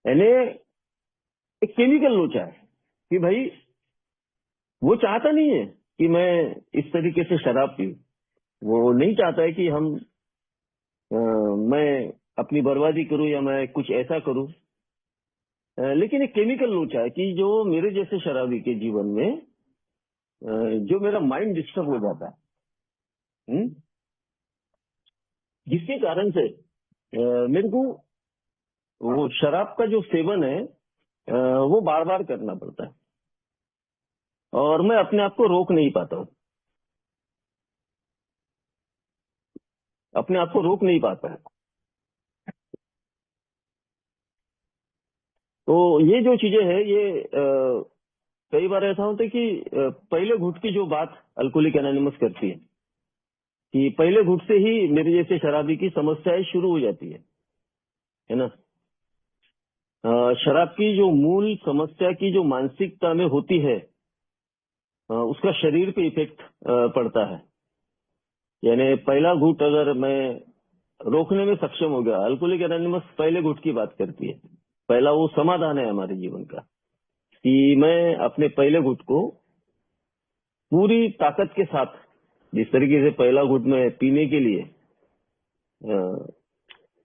यानी एक केमिकल लोचा है कि भाई वो चाहता नहीं है कि मैं इस तरीके से शराब पीऊं। वो नहीं चाहता है कि मैं अपनी बर्बादी करूं या मैं कुछ ऐसा करूं। लेकिन एक केमिकल लोचा है कि जो मेरे जैसे शराबी के जीवन में जो मेरा माइंड डिस्टर्ब हो जाता है, जिसके कारण से मेरे को वो शराब का जो सेवन है वो बार बार करना पड़ता है और मैं अपने आप को रोक नहीं पाता हूँ, अपने आप को रोक नहीं पाता हूँ। तो ये जो चीजें हैं ये कई बार ऐसा होता है कि पहले घुट की जो बात अल्कोहलिक एनोनिमस करती है कि पहले घुट से ही मेरे जैसे शराबी की समस्याएं शुरू हो जाती है ना। शराब की जो मूल समस्या की जो मानसिकता में होती है उसका शरीर पे इफेक्ट पड़ता है। यानी पहला घूंट अगर मैं रोकने में सक्षम हो गया, अल्कोहलिक एनोनिमस पहले घूंट की बात करती है, पहला वो समाधान है हमारे जीवन का कि मैं अपने पहले घूंट को पूरी ताकत के साथ, जिस तरीके से पहला घूंट में पीने के लिए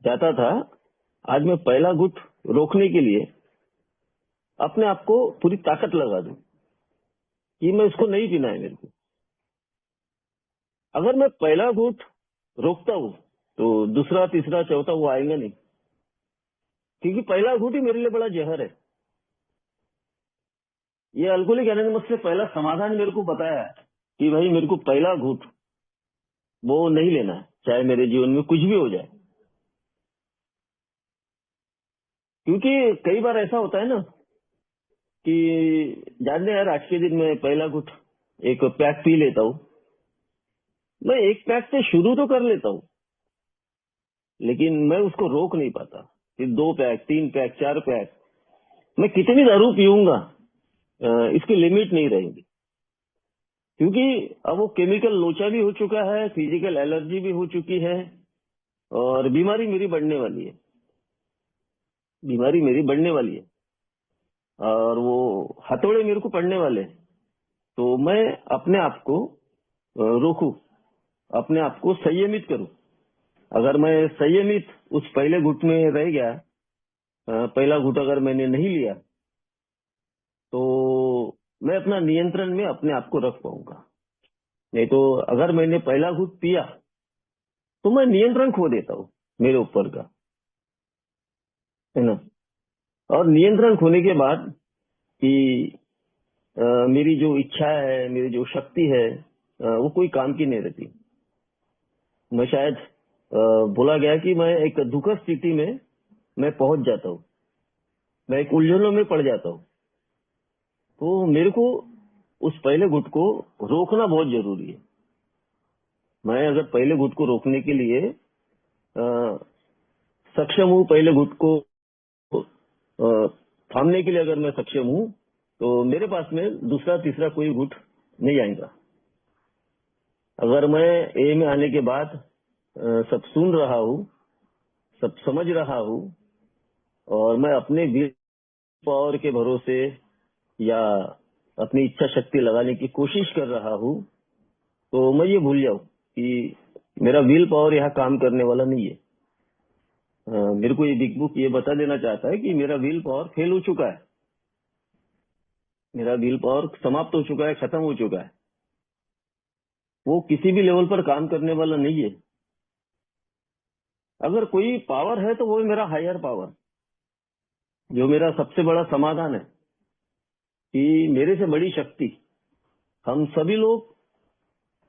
जाता था, आज मैं पहला घूंट रोकने के लिए अपने आप को पूरी ताकत लगा दूं कि मैं इसको नहीं पीना है मेरे को। अगर मैं पहला घूंट रोकता हूं तो दूसरा, तीसरा, चौथा वो आएगा नहीं, क्योंकि पहला घूंट ही मेरे लिए बड़ा जहर है। ये अल्कोहलिक एनोनिमस से पहला समाधान मेरे को बताया है कि भाई मेरे को पहला घूंट वो नहीं लेना है, चाहे मेरे जीवन में कुछ भी हो जाए। क्योंकि कई बार ऐसा होता है ना कि जानते हैं यार, आज के दिन में पहला घूंट एक पैक पी लेता हूँ, मैं एक पैक से शुरू तो कर लेता हूँ लेकिन मैं उसको रोक नहीं पाता। फिर 2 पैक, 3 पैक, 4 पैक, मैं कितनी दारू पीऊंगा इसकी लिमिट नहीं रहेगी। क्योंकि अब वो केमिकल लोचा भी हो चुका है, फिजिकल एलर्जी भी हो चुकी है और बीमारी मेरी बढ़ने वाली है, बीमारी मेरी बढ़ने वाली है और वो हथौड़े मेरे को पड़ने वाले हैं। तो मैं अपने आप को रोकूं, अपने आप को संयमित करूं। अगर मैं संयमित उस पहले घुट में रह गया, पहला घुट अगर मैंने नहीं लिया, तो मैं अपना नियंत्रण में अपने आप को रख पाऊंगा। नहीं तो अगर मैंने पहला घुट पिया तो मैं नियंत्रण खो देता हूँ मेरे ऊपर का, है ना। और नियंत्रण खोने के बाद कि मेरी जो इच्छा है, मेरी जो शक्ति है, वो कोई काम की नहीं रहती। मैं शायद बोला गया कि मैं एक दुखद स्थिति में मैं पहुंच जाता हूँ, मैं एक उलझनों में पड़ जाता हूँ। तो मेरे को उस पहले घुट को रोकना बहुत जरूरी है। मैं अगर पहले घुट को रोकने के लिए सक्षम हूँ, पहले घुट को थामने के लिए अगर मैं सक्षम हूँ, तो मेरे पास में दूसरा तीसरा कोई घुट नहीं आएगा। अगर मैं ए में आने के बाद सब सुन रहा हूँ, सब समझ रहा हूँ, और मैं अपने विल पावर के भरोसे या अपनी इच्छा शक्ति लगाने की कोशिश कर रहा हूँ, तो मैं ये भूल जाऊं कि मेरा विल पावर यहाँ काम करने वाला नहीं है। मेरे को ये बिग बुक ये बता देना चाहता है कि मेरा विल पावर फेल हो चुका है, मेरा विल पावर समाप्त हो चुका है, खत्म हो चुका है। वो किसी भी लेवल पर काम करने वाला नहीं है। अगर कोई पावर है तो वो मेरा हायर पावर, जो मेरा सबसे बड़ा समाधान है, कि मेरे से बड़ी शक्ति। हम सभी लोग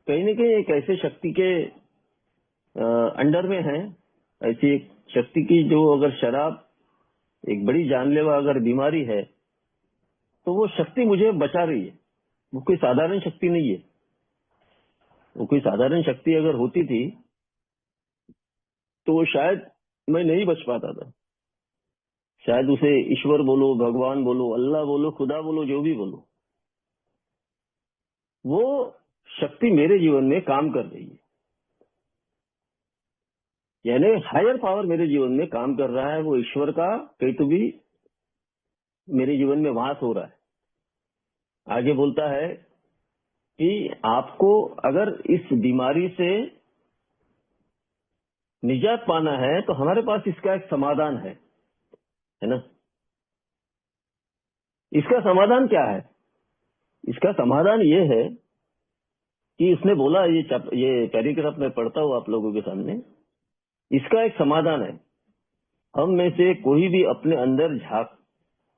कहीं न कहीं एक ऐसे शक्ति के अंडर में हैं, ऐसी एक शक्ति की जो अगर शराब एक बड़ी जानलेवा अगर बीमारी है, तो वो शक्ति मुझे बचा रही है। वो कोई साधारण शक्ति नहीं है। वो कोई साधारण शक्ति अगर होती थी तो शायद मैं नहीं बच पाता था। शायद उसे ईश्वर बोलो, भगवान बोलो, अल्लाह बोलो, खुदा बोलो, जो भी बोलो, वो शक्ति मेरे जीवन में काम कर रही है। यानी हायर पावर मेरे जीवन में काम कर रहा है। वो ईश्वर का कहीं तो भी मेरे जीवन में वास हो रहा है। आगे बोलता है कि आपको अगर इस बीमारी से निजात पाना है तो हमारे पास इसका एक समाधान है ना। इसका समाधान क्या है? इसका समाधान ये है कि उसने बोला, ये पैराग्राफ मैं पढ़ता हूँ आप लोगों के सामने। इसका एक समाधान है, हम में से कोई भी अपने अंदर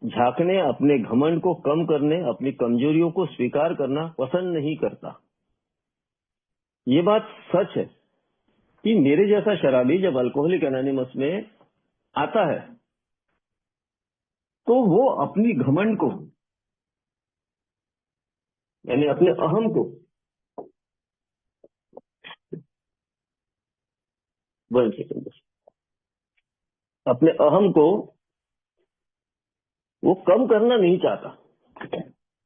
झांकने, अपने घमंड को कम करने, अपनी कमजोरियों को स्वीकार करना पसंद नहीं करता। ये बात सच है कि मेरे जैसा शराबी जब अल्कोहलिक एनोनिमस में आता है तो वो अपनी घमंड को, यानी अपने अहम को, वन सेकेंड, अपने अहम को वो कम करना नहीं चाहता।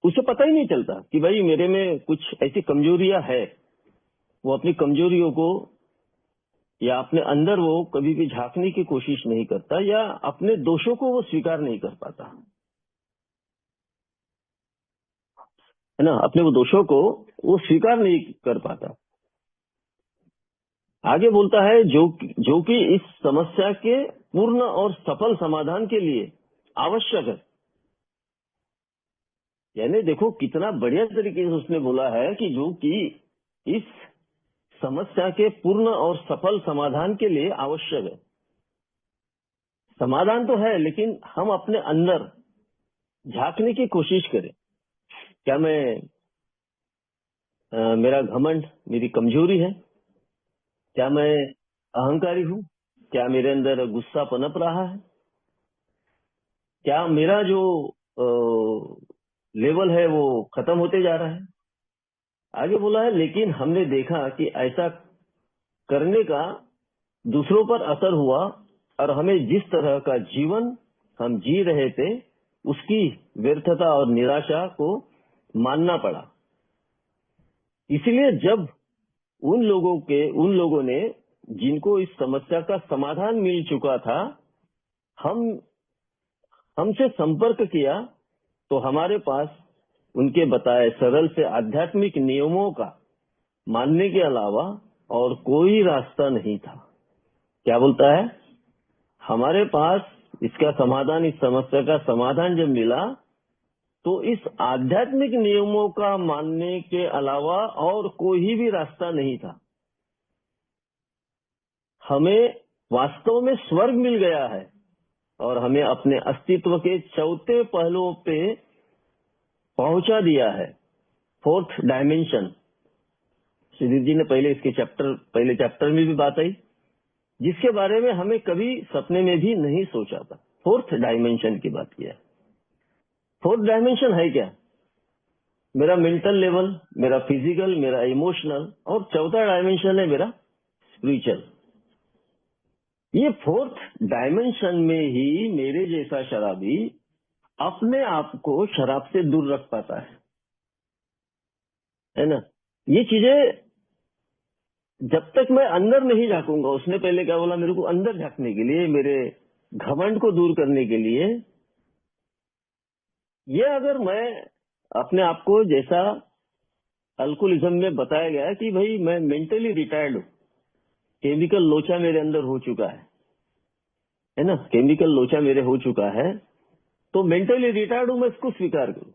उसे पता ही नहीं चलता कि भाई मेरे में कुछ ऐसी कमजोरियां है। वो अपनी कमजोरियों को या अपने अंदर वो कभी भी झांकने की कोशिश नहीं करता, या अपने दोषों को वो स्वीकार नहीं कर पाता, है ना। अपने वो दोषों को वो स्वीकार नहीं कर पाता। आगे बोलता है जो कि इस समस्या के पूर्ण और सफल समाधान के लिए आवश्यक है। यानी देखो कितना बढ़िया तरीके से उसने बोला है कि जो कि इस समस्या के पूर्ण और सफल समाधान के लिए आवश्यक है। समाधान तो है, लेकिन हम अपने अंदर झांकने की कोशिश करें। क्या मेरा घमंड मेरी कमजोरी है? क्या मैं अहंकारी हूँ? क्या मेरे अंदर गुस्सा पनप रहा है? क्या मेरा जो लेवल है वो खत्म होते जा रहा है? आगे बोला है, लेकिन हमने देखा कि ऐसा करने का दूसरों पर असर हुआ और हमें जिस तरह का जीवन हम जी रहे थे उसकी व्यर्थता और निराशा को मानना पड़ा। इसलिए जब उन लोगों ने जिनको इस समस्या का समाधान मिल चुका था, हमसे संपर्क किया, तो हमारे पास उनके बताए सरल से आध्यात्मिक नियमों का मानने के अलावा और कोई रास्ता नहीं था। क्या बोलता है? हमारे पास इसका समाधान, इस समस्या का समाधान जब मिला तो इस आध्यात्मिक नियमों का मानने के अलावा और कोई भी रास्ता नहीं था। हमें वास्तव में स्वर्ग मिल गया है और हमें अपने अस्तित्व के चौथे पहलुओं पे पहुंचा दिया है, फोर्थ डायमेंशन। सुधीर जी ने पहले पहले चैप्टर में भी बात आई, जिसके बारे में हमें कभी सपने में भी नहीं सोचा था। फोर्थ डायमेंशन की बात किया। फोर्थ डायमेंशन है क्या? मेरा मेंटल लेवल, मेरा फिजिकल, मेरा इमोशनल, और चौथा डायमेंशन है मेरा स्पिरिचुअल। ये फोर्थ डायमेंशन में ही मेरे जैसा शराबी अपने आप को शराब से दूर रख पाता है ना। ये चीजें जब तक मैं अंदर नहीं झांकूंगा, उसने पहले क्या बोला, मेरे को अंदर झांकने के लिए, मेरे घमंड को दूर करने के लिए, ये अगर मैं अपने आप को, जैसा अल्कोहलिज्म में बताया गया कि भाई मैं मेंटली रिटायर्ड हूं, केमिकल लोचा मेरे अंदर हो चुका है ना, केमिकल लोचा मेरे हो चुका है, तो मेंटली रिटायर्ड हूं, मैं इसको स्वीकार करूं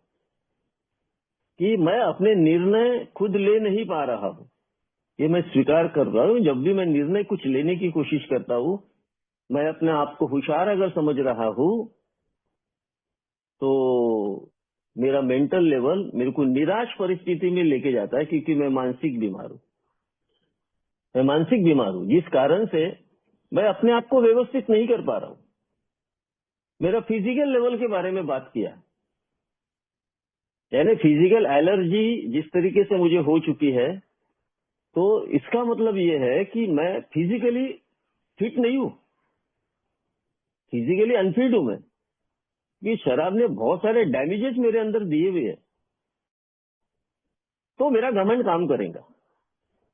कि मैं अपने निर्णय खुद ले नहीं पा रहा हूं। ये मैं स्वीकार कर रहा हूं। जब भी मैं निर्णय कुछ लेने की कोशिश करता हूं, मैं अपने आप को होशियार अगर समझ रहा हूं, तो मेरा मेंटल लेवल मेरे को निराश परिस्थिति में लेके जाता है, क्योंकि मैं मानसिक बीमार हूं। मैं मानसिक बीमार हूं, जिस कारण से मैं अपने आप को व्यवस्थित नहीं कर पा रहा हूं। मेरा फिजिकल लेवल के बारे में बात किया, यानी फिजिकल एलर्जी जिस तरीके से मुझे हो चुकी है, तो इसका मतलब ये है कि मैं फिजिकली फिट नहीं हूं, फिजिकली अनफिट हूं मैं, कि शराब ने बहुत सारे डैमेजेस मेरे अंदर दिए हुए हैं। तो मेरा घमंड काम करेगा।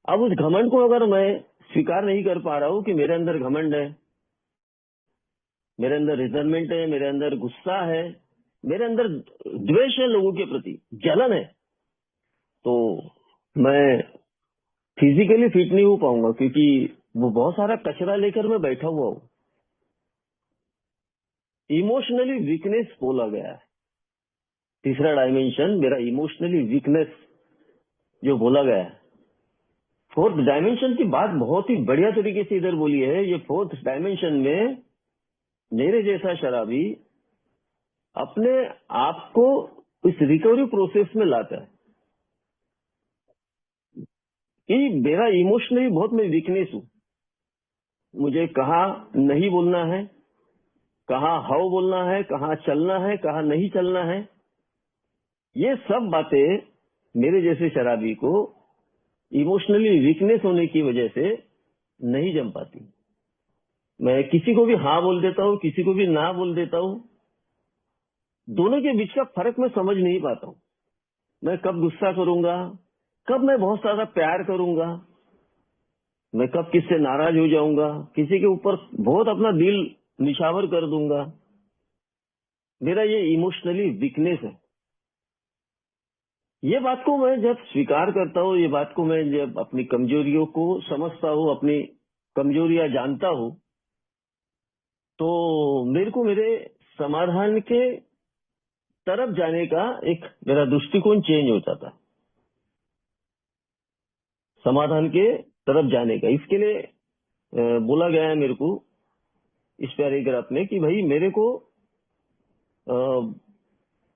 अब उस घमंड को अगर मैं स्वीकार नहीं कर पा रहा हूं कि मेरे अंदर घमंड है, मेरे अंदर रिजर्वमेंट है, मेरे अंदर गुस्सा है, मेरे अंदर द्वेष है, लोगों के प्रति जलन है, तो मैं फिजिकली फिट नहीं हो पाऊंगा, क्योंकि वो बहुत सारा कचरा लेकर मैं बैठा हुआ हूं। इमोशनली वीकनेस बोला गया है। तीसरा डायमेंशन मेरा इमोशनली वीकनेस जो बोला गया है। फोर्थ डायमेंशन की बात बहुत ही बढ़िया तरीके से इधर बोली है। ये फोर्थ डायमेंशन में मेरे जैसा शराबी अपने आप को इस रिकवरी प्रोसेस में लाता है कि मेरा इमोशनली बहुत मैं वीकनेस हूं। मुझे कहाँ नहीं बोलना है, कहाँ हाउ बोलना है, कहाँ चलना है, कहाँ नहीं चलना है, ये सब बातें मेरे जैसे शराबी को इमोशनली वीकनेस होने की वजह से नहीं जम पाती। मैं किसी को भी हाँ बोल देता हूँ, किसी को भी ना बोल देता हूँ। दोनों के बीच का फर्क मैं समझ नहीं पाता हूँ। मैं कब गुस्सा करूंगा, कब मैं बहुत सारा प्यार करूंगा, मैं कब किससे नाराज हो जाऊंगा, किसी के ऊपर बहुत अपना दिल निछावर कर दूंगा। मेरा ये इमोशनली वीकनेस है। ये बात को मैं जब स्वीकार करता हूँ, ये बात को मैं जब अपनी कमजोरियों को समझता हूँ, अपनी कमजोरियां जानता हूँ, तो मेरे को मेरे समाधान के तरफ जाने का एक मेरा दृष्टिकोण चेंज हो जाता है। समाधान के तरफ जाने का, इसके लिए बोला गया है मेरे को इस पैराग्राफ में कि भाई मेरे को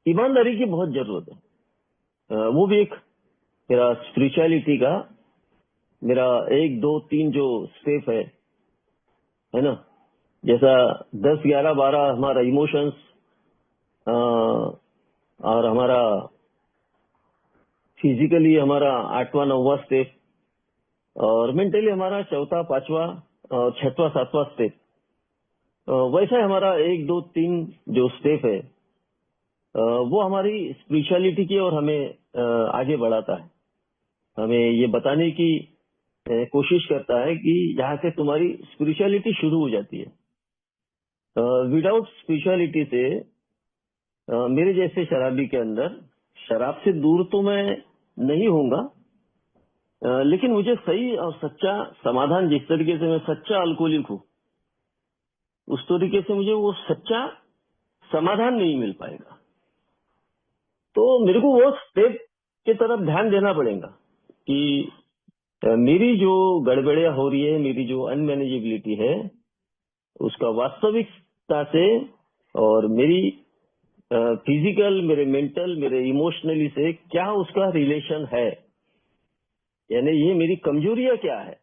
ईमानदारी की बहुत जरूरत है। वो भी एक मेरा स्पिरिचुअलिटी का मेरा 1, 2, 3 जो स्टेप है ना, जैसा 10, 11, 12 हमारा इमोशंस और हमारा फिजिकली हमारा 8वां 9वां स्टेप, और मेंटली हमारा 4था 5वां और 6वां 7वां स्टेप, वैसा हमारा 1, 2, 3 जो स्टेप है, वो हमारी स्पिरिचुअलिटी की और हमें आगे बढ़ाता है। हमें ये बताने की कोशिश करता है कि यहाँ से तुम्हारी स्पिरिचुअलिटी शुरू हो जाती है। विदाउट स्पिरिचुअलिटी से मेरे जैसे शराबी के अंदर शराब से दूर तो मैं नहीं होऊंगा, लेकिन मुझे सही और सच्चा समाधान, जिस तरीके से मैं सच्चा अल्कोहलिक हूँ, उस तरीके से मुझे वो सच्चा समाधान नहीं मिल पाएगा। तो मेरे को वो स्टेप की तरफ ध्यान देना पड़ेगा कि मेरी जो गड़बड़ियां हो रही है, मेरी जो अनमैनेजेबिलिटी है, उसका वास्तविकता से और मेरी फिजिकल, मेरे मेंटल, मेरे इमोशनली से क्या उसका रिलेशन है, यानी ये मेरी कमजोरियां क्या है।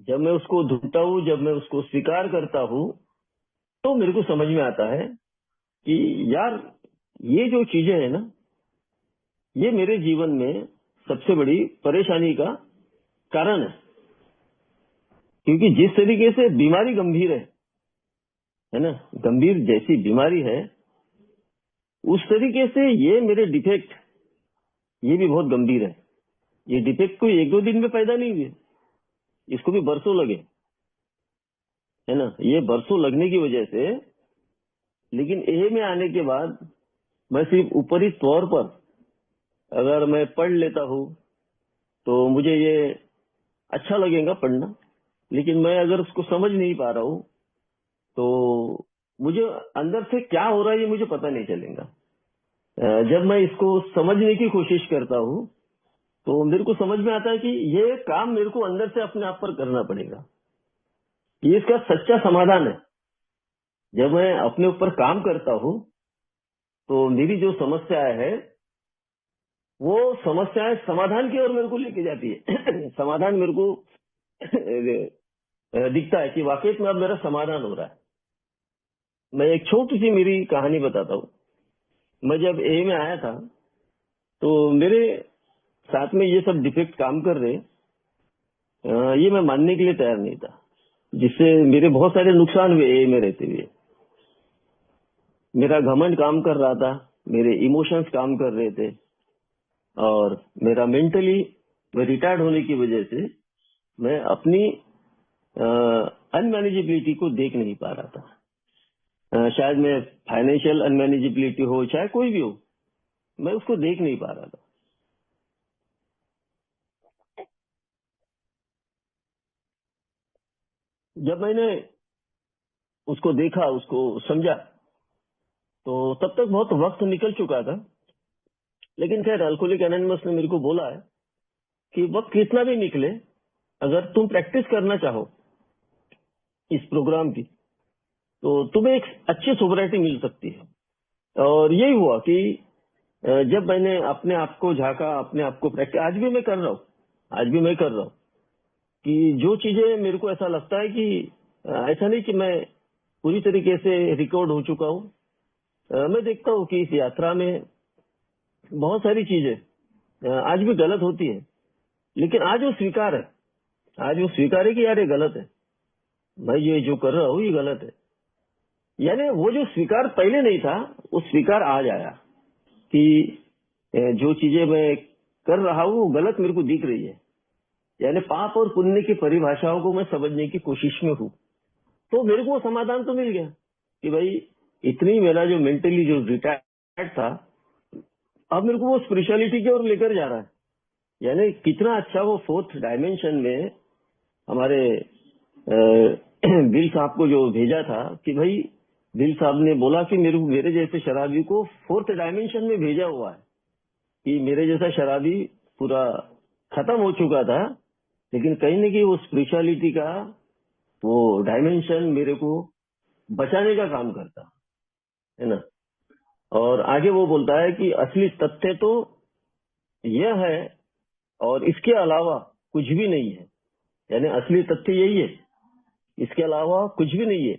जब मैं उसको ढूंढता हूँ, जब मैं उसको स्वीकार करता हूँ, तो मेरे को समझ में आता है कि यार ये जो चीजें है ना, ये मेरे जीवन में सबसे बड़ी परेशानी का कारण है। क्योंकि जिस तरीके से बीमारी गंभीर है ना, गंभीर जैसी बीमारी है, उस तरीके से ये मेरे डिफेक्ट, ये भी बहुत गंभीर है। ये डिफेक्ट कोई एक दो दिन में पैदा नहीं हुए, इसको भी बरसों लगे, है ना। ये बरसों लगने की वजह से, लेकिन ए में आने के बाद मैं सिर्फ ऊपरी तौर पर अगर मैं पढ़ लेता हूँ तो मुझे ये अच्छा लगेगा पढ़ना, लेकिन मैं अगर उसको समझ नहीं पा रहा हूँ तो मुझे अंदर से क्या हो रहा है ये मुझे पता नहीं चलेगा। जब मैं इसको समझने की कोशिश करता हूँ तो मेरे को समझ में आता है कि ये काम मेरे को अंदर से अपने आप पर करना पड़ेगा। ये इसका सच्चा समाधान है। जब मैं अपने ऊपर काम करता हूँ तो मेरी जो समस्याएं है, वो समस्याएं समाधान की ओर मेरे को लेके जाती है। समाधान मेरे को दिखता है कि वाकई में अब मेरा समाधान हो रहा है। मैं एक छोटी सी मेरी कहानी बताता हूँ। मैं जब ए में आया था तो मेरे साथ में ये सब डिफेक्ट काम कर रहे, ये मैं मानने के लिए तैयार नहीं था, जिससे मेरे बहुत सारे नुकसान हुए ए में रहते हुए। मेरा घमंड काम कर रहा था, मेरे इमोशंस काम कर रहे थे, और मेरा मेंटली रिटायर्ड होने की वजह से मैं अपनी अनमैनेजेबिलिटी को देख नहीं पा रहा था। शायद मैं फाइनेंशियल अनमैनेजेबिलिटी हो, चाहे कोई भी हो, मैं उसको देख नहीं पा रहा था। जब मैंने उसको देखा, उसको समझा, तो तब तक बहुत वक्त निकल चुका था। लेकिन खैर, अल्कोहलिक एनोनिमस ने मेरे को बोला है कि वक्त कितना भी निकले, अगर तुम प्रैक्टिस करना चाहो इस प्रोग्राम की, तो तुम्हें एक अच्छी सोबराइटी मिल सकती है। और यही हुआ कि जब मैंने अपने आप को झांका, अपने आप को प्रैक्टिस, आज भी मैं कर रहा हूँ, आज भी मैं कर रहा हूँ कि जो चीजें मेरे को ऐसा लगता है कि ऐसा नहीं कि मैं पूरी तरीके से रिकॉर्ड हो चुका हूँ। मैं देखता हूँ कि इस यात्रा में बहुत सारी चीजें आज भी गलत होती है, लेकिन आज वो स्वीकार है, आज वो स्वीकार है कि यार ये गलत है, मैं ये जो कर रहा हूँ ये गलत है। यानी वो जो स्वीकार पहले नहीं था, वो स्वीकार आज आया कि जो चीजें मैं कर रहा हूँ वो गलत मेरे को दिख रही है। यानी पाप और पुण्य की परिभाषाओं को मैं समझने की कोशिश में हूँ। तो मेरे को वो समाधान तो मिल गया कि भाई इतनी मेरा जो मेंटली जो रिटायर्ड था, अब मेरे को वो स्पिरिचुअलिटी की ओर लेकर जा रहा है। यानी कितना अच्छा वो फोर्थ डायमेंशन में हमारे बिल साहब को जो भेजा था कि भाई, बिल साहब ने बोला कि मेरे जैसे शराबी को फोर्थ डायमेंशन में भेजा हुआ है, कि मेरे जैसा शराबी पूरा खत्म हो चुका था, लेकिन कहीं न कहीं वो स्पिरिचुअलिटी का वो डायमेंशन मेरे को बचाने का काम करता है ना। और आगे वो बोलता है कि असली तथ्य तो यह है और इसके अलावा कुछ भी नहीं है। यानी असली तथ्य यही है, इसके अलावा कुछ भी नहीं है।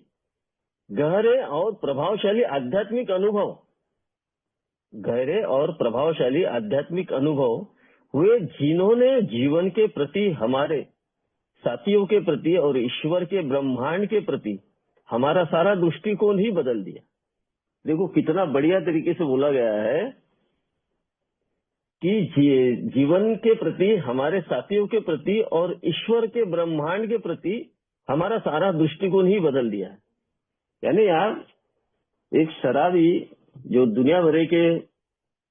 गहरे और प्रभावशाली आध्यात्मिक अनुभव, गहरे और प्रभावशाली आध्यात्मिक अनुभव हुए जिन्होंने जीवन के प्रति, हमारे साथियों के प्रति और ईश्वर के ब्रह्मांड के प्रति हमारा सारा दृष्टिकोण ही बदल दिया। देखो कितना बढ़िया तरीके से बोला गया है कि जीवन के प्रति, हमारे साथियों के प्रति और ईश्वर के ब्रह्मांड के प्रति हमारा सारा दृष्टिकोण ही बदल दिया है। यानी यार, एक शराबी जो दुनिया भर के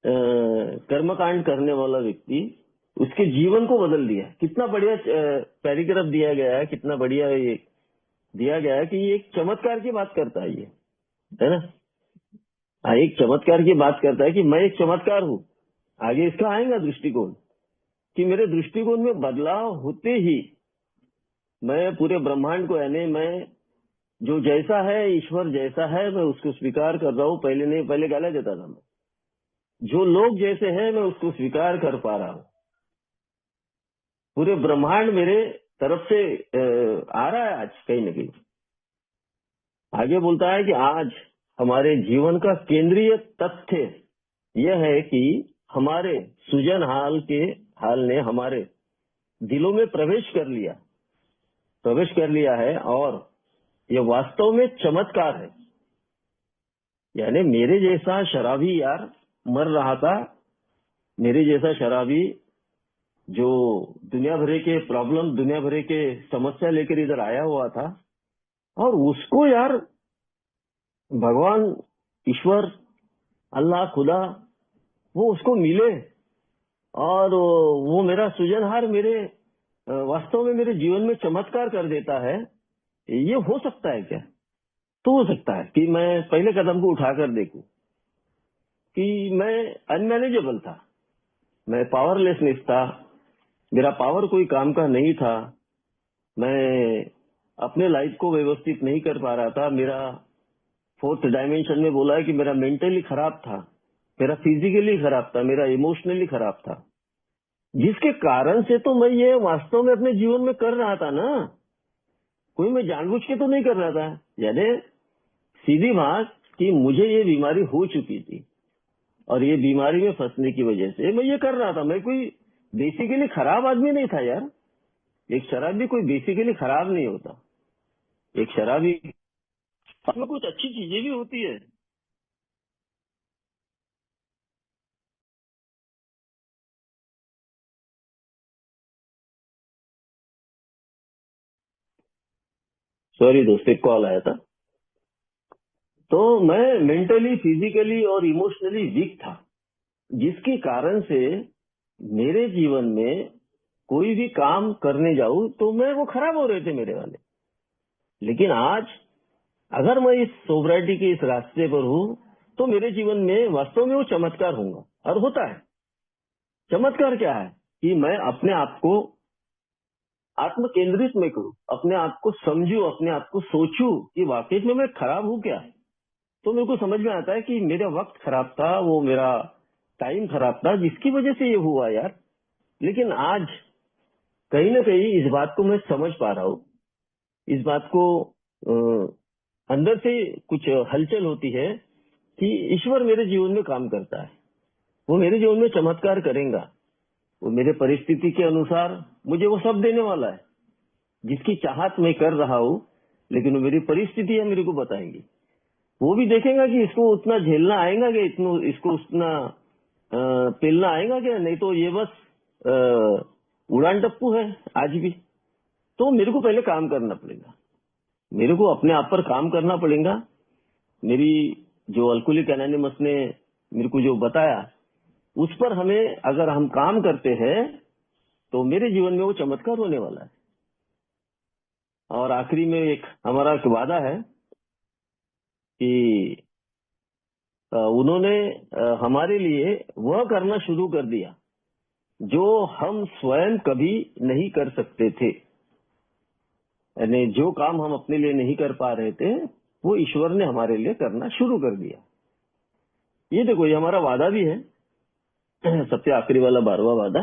कर्मकांड करने वाला व्यक्ति उसके जीवन को बदल दिया। कितना बढ़िया पैराग्राफ दिया गया है, कितना बढ़िया ये दिया गया है कि ये एक चमत्कार की बात करता है, ये है ना। हाँ, एक चमत्कार की बात करता है कि मैं एक चमत्कार हूँ। आगे इसका आएगा दृष्टिकोण कि मेरे दृष्टिकोण में बदलाव होते ही मैं पूरे ब्रह्मांड को, यानी मैं जो जैसा है, ईश्वर जैसा है, मैं उसको स्वीकार कर रहा हूँ। पहले नहीं, पहले गाला देता था मैं। जो लोग जैसे हैं मैं उसको स्वीकार कर पा रहा हूँ। पूरे ब्रह्मांड मेरे तरफ से आ रहा है आज कहीं न कहीं। आगे बोलता है कि आज हमारे जीवन का केंद्रीय तथ्य यह है कि हमारे सृजन हाल ने हमारे दिलों में प्रवेश कर लिया है और यह वास्तव में चमत्कार है। यानी मेरे जैसा शराबी यार मर रहा था, मेरे जैसा शराबी जो दुनिया भरे के प्रॉब्लम, दुनिया भरे के समस्या लेकर इधर आया हुआ था, और उसको यार भगवान, ईश्वर, अल्लाह, खुदा, वो उसको मिले और वो मेरा सृजनहार मेरे वास्तव में मेरे जीवन में चमत्कार कर देता है। ये हो सकता है क्या? तो हो सकता है कि मैं पहले कदम को उठाकर देखूं कि मैं अनमैनेजेबल था, मैं पावरलेसनेस था, मेरा पावर कोई काम का नहीं था, मैं अपने लाइफ को व्यवस्थित नहीं कर पा रहा था। मेरा फोर्थ डायमेंशन में बोला है कि मेरा मेंटली खराब था, मेरा फिजिकली खराब था, मेरा इमोशनली खराब था, जिसके कारण से तो मैं ये वास्तव में अपने जीवन में कर रहा था ना। कोई मैं जानबूझ के तो नहीं कर रहा था। यानी सीधी बात कि मुझे ये बीमारी हो चुकी थी और ये बीमारी में फंसने की वजह से मैं ये कर रहा था। मैं कोई बेसिकली खराब आदमी नहीं था यार। एक शराबी कोई बेसिकली खराब नहीं होता। एक शराबी में कुछ अच्छी चीजें भी होती है। सॉरी दोस्त, एक कॉल आया था। तो मैं मेंटली, फिजिकली और इमोशनली वीक था, जिसके कारण से मेरे जीवन में कोई भी काम करने जाऊं तो मैं वो खराब हो रहे थे मेरे वाले। लेकिन आज अगर मैं इस सोब्राइटी के इस रास्ते पर हूं तो मेरे जीवन में वास्तव में वो चमत्कार होगा, और होता है। चमत्कार क्या है कि मैं अपने आप को आत्म केंद्रित में करूं, अपने आप को समझूं, अपने आप को सोचूं कि वाकई में मैं खराब हूं क्या। तो मेरे को समझ में आता है कि मेरा वक्त खराब था, वो मेरा टाइम खराब था, जिसकी वजह से ये हुआ यार। लेकिन आज कहीं ना कहीं इस बात को मैं समझ पा रहा हूँ, इस बात को अंदर से कुछ हलचल होती है कि ईश्वर मेरे जीवन में काम करता है, वो मेरे जीवन में चमत्कार करेगा, वो मेरे परिस्थिति के अनुसार मुझे वो सब देने वाला है जिसकी चाहत मैं कर रहा हूँ। लेकिन वो मेरी परिस्थितियां मेरे को बताएंगी। वो भी देखेगा कि इसको उतना झेलना आएगा क्या, इसको उतना पेलना आएगा क्या। नहीं तो ये बस उड़ान टप्पू है आज भी। तो मेरे को पहले काम करना पड़ेगा, मेरे को अपने आप पर काम करना पड़ेगा। मेरी जो अल्कोहलिक एनोनिमस ने मेरे को जो बताया, उस पर हमें अगर हम काम करते हैं तो मेरे जीवन में वो चमत्कार होने वाला है। और आखिरी में एक हमारा एक वादा है कि उन्होंने हमारे लिए वह करना शुरू कर दिया जो हम स्वयं कभी नहीं कर सकते थे। यानी जो काम हम अपने लिए नहीं कर पा रहे थे, वो ईश्वर ने हमारे लिए करना शुरू कर दिया। ये देखो, ये हमारा वादा भी है, सबसे आखिरी वाला 12वां वादा,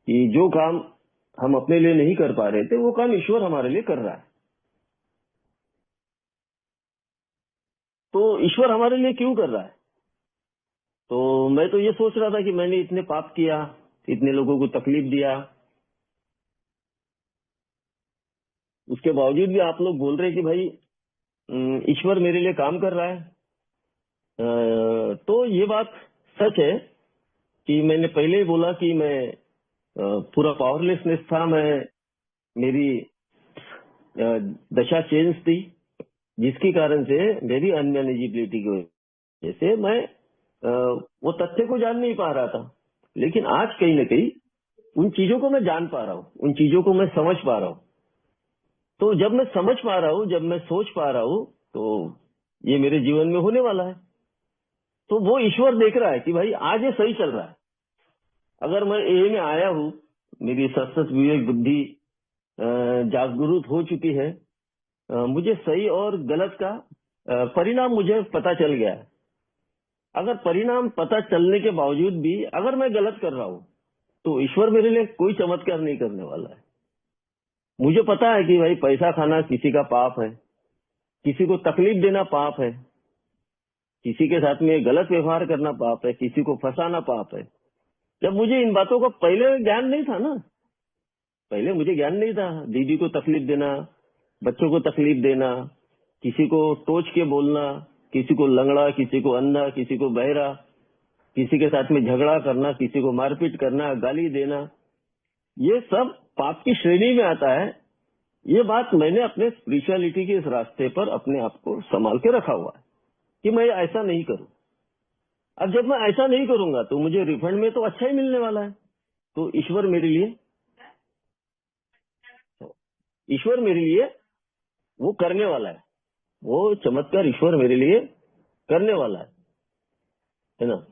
कि जो काम हम अपने लिए नहीं कर पा रहे थे, वो काम ईश्वर हमारे लिए कर रहा है। तो ईश्वर हमारे लिए क्यों कर रहा है? तो मैं तो ये सोच रहा था कि मैंने इतने पाप किया, इतने लोगों को तकलीफ दिया, उसके बावजूद भी आप लोग बोल रहे हैं कि भाई ईश्वर मेरे लिए काम कर रहा है। तो ये बात सच है कि मैंने पहले ही बोला कि मैं पूरा पावरलेसनेस था। मेरी दशा चेंज थी, जिसके कारण से मेरी अनमैनेजेबिलिटी की वजह से मैं वो तथ्य को जान नहीं पा रहा था। लेकिन आज कहीं ना कहीं उन चीजों को मैं जान पा रहा हूँ, उन चीजों को मैं समझ पा रहा हूँ। तो जब मैं समझ पा रहा हूँ, जब मैं सोच पा रहा हूँ, तो ये मेरे जीवन में होने वाला है। तो वो ईश्वर देख रहा है कि भाई आज ये सही चल रहा है। अगर मैं ए में आया हूँ, मेरी सशक्त विवेक बुद्धि जागरूक हो चुकी है, मुझे सही और गलत का परिणाम मुझे पता चल गया है। अगर परिणाम पता चलने के बावजूद भी अगर मैं गलत कर रहा हूँ, तो ईश्वर मेरे लिए कोई चमत्कार नहीं करने वाला है। मुझे पता है कि भाई पैसा खाना किसी का पाप है, किसी को तकलीफ देना पाप है, किसी के साथ में गलत व्यवहार करना पाप है, किसी को फंसाना पाप है। जब मुझे इन बातों का पहले ज्ञान नहीं था ना, पहले मुझे ज्ञान नहीं था, दीदी को तकलीफ देना, बच्चों को तकलीफ देना, किसी को टोच के बोलना, किसी को लंगड़ा, किसी को अंधा, किसी को बहरा, किसी के साथ में झगड़ा करना, किसी को मारपीट करना, गाली देना, ये सब पाप की श्रेणी में आता है। ये बात मैंने अपने स्पिरिचुअलिटी के इस रास्ते पर अपने आप को संभाल के रखा हुआ है कि मैं ऐसा नहीं करूं। अब जब मैं ऐसा नहीं करूंगा तो मुझे रिफंड में तो अच्छा ही मिलने वाला है। तो ईश्वर मेरे लिए वो करने वाला है, वो चमत्कार ईश्वर मेरे लिए करने वाला है ना।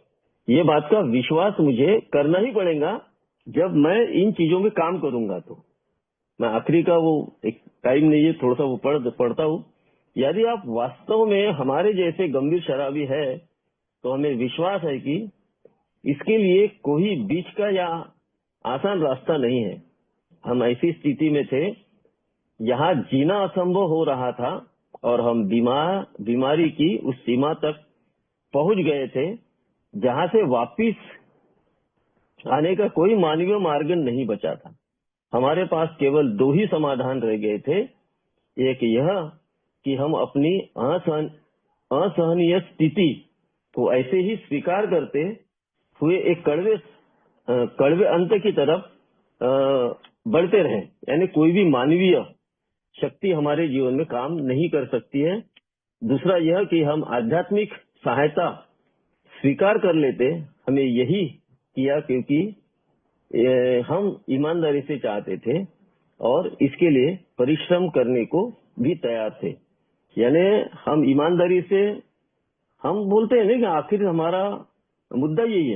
ये बात का विश्वास मुझे करना ही पड़ेगा। जब मैं इन चीजों में काम करूंगा तो मैं आखिरी का वो एक टाइम नहीं है, थोड़ा सा वो पढ़ता हूँ। यदि आप वास्तव में हमारे जैसे गंभीर शराबी है तो हमें विश्वास है कि इसके लिए कोई बीच का या आसान रास्ता नहीं है। हम ऐसी स्थिति में थे, यहाँ जीना असंभव हो रहा था और हम बीमारी की उस सीमा तक पहुंच गए थे जहाँ से वापिस आने का कोई मानवीय मार्ग नहीं बचा था। हमारे पास केवल दो ही समाधान रह गए थे। एक यह कि हम अपनी असहनीय स्थिति को ऐसे ही स्वीकार करते हुए एक कड़वे अंत की तरफ बढ़ते रहें। यानी कोई भी मानवीय शक्ति हमारे जीवन में काम नहीं कर सकती है। दूसरा यह कि हम आध्यात्मिक सहायता स्वीकार कर लेते। हमें यही किया क्योंकि हम ईमानदारी से चाहते थे और इसके लिए परिश्रम करने को भी तैयार थे। यानी हम ईमानदारी से, हम बोलते हैं ना कि आखिर हमारा मुद्दा यही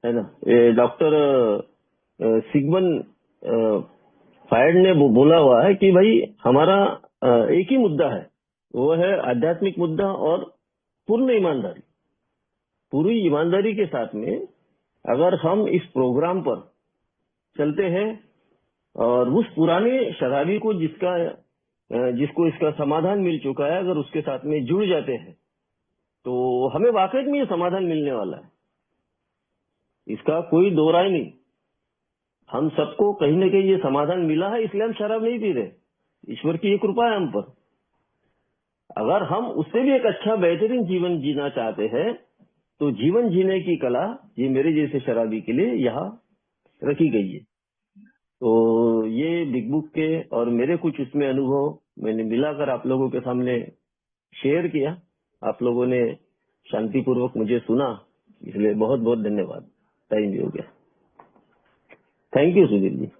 है ना। डॉक्टर सिगमंड फ्रायड ने बोला हुआ है कि भाई हमारा एक ही मुद्दा है, वो है आध्यात्मिक मुद्दा और पूर्ण ईमानदारी। पूरी ईमानदारी के साथ में अगर हम इस प्रोग्राम पर चलते हैं और उस पुराने शराबी को जिसको इसका समाधान मिल चुका है, अगर उसके साथ में जुड़ जाते हैं तो हमें वाकई में ये समाधान मिलने वाला है। इसका कोई दो राय नहीं। हम सबको कहीं न कहीं ये समाधान मिला है, इसलिए हम शराब नहीं पी रहे। ईश्वर की ये कृपा है हम पर। अगर हम उससे भी एक अच्छा बेहतरीन जीवन जीना चाहते हैं तो जीवन जीने की कला ये मेरे जैसे शराबी के लिए यहाँ रखी गई है। तो ये बिग बुक के और मेरे कुछ उसमें अनुभव मैंने मिलाकर आप लोगों के सामने शेयर किया। आप लोगों ने शांतिपूर्वक मुझे सुना, इसलिए बहुत बहुत धन्यवाद। टाइम भी हो गया। Thank you Sudhir ji.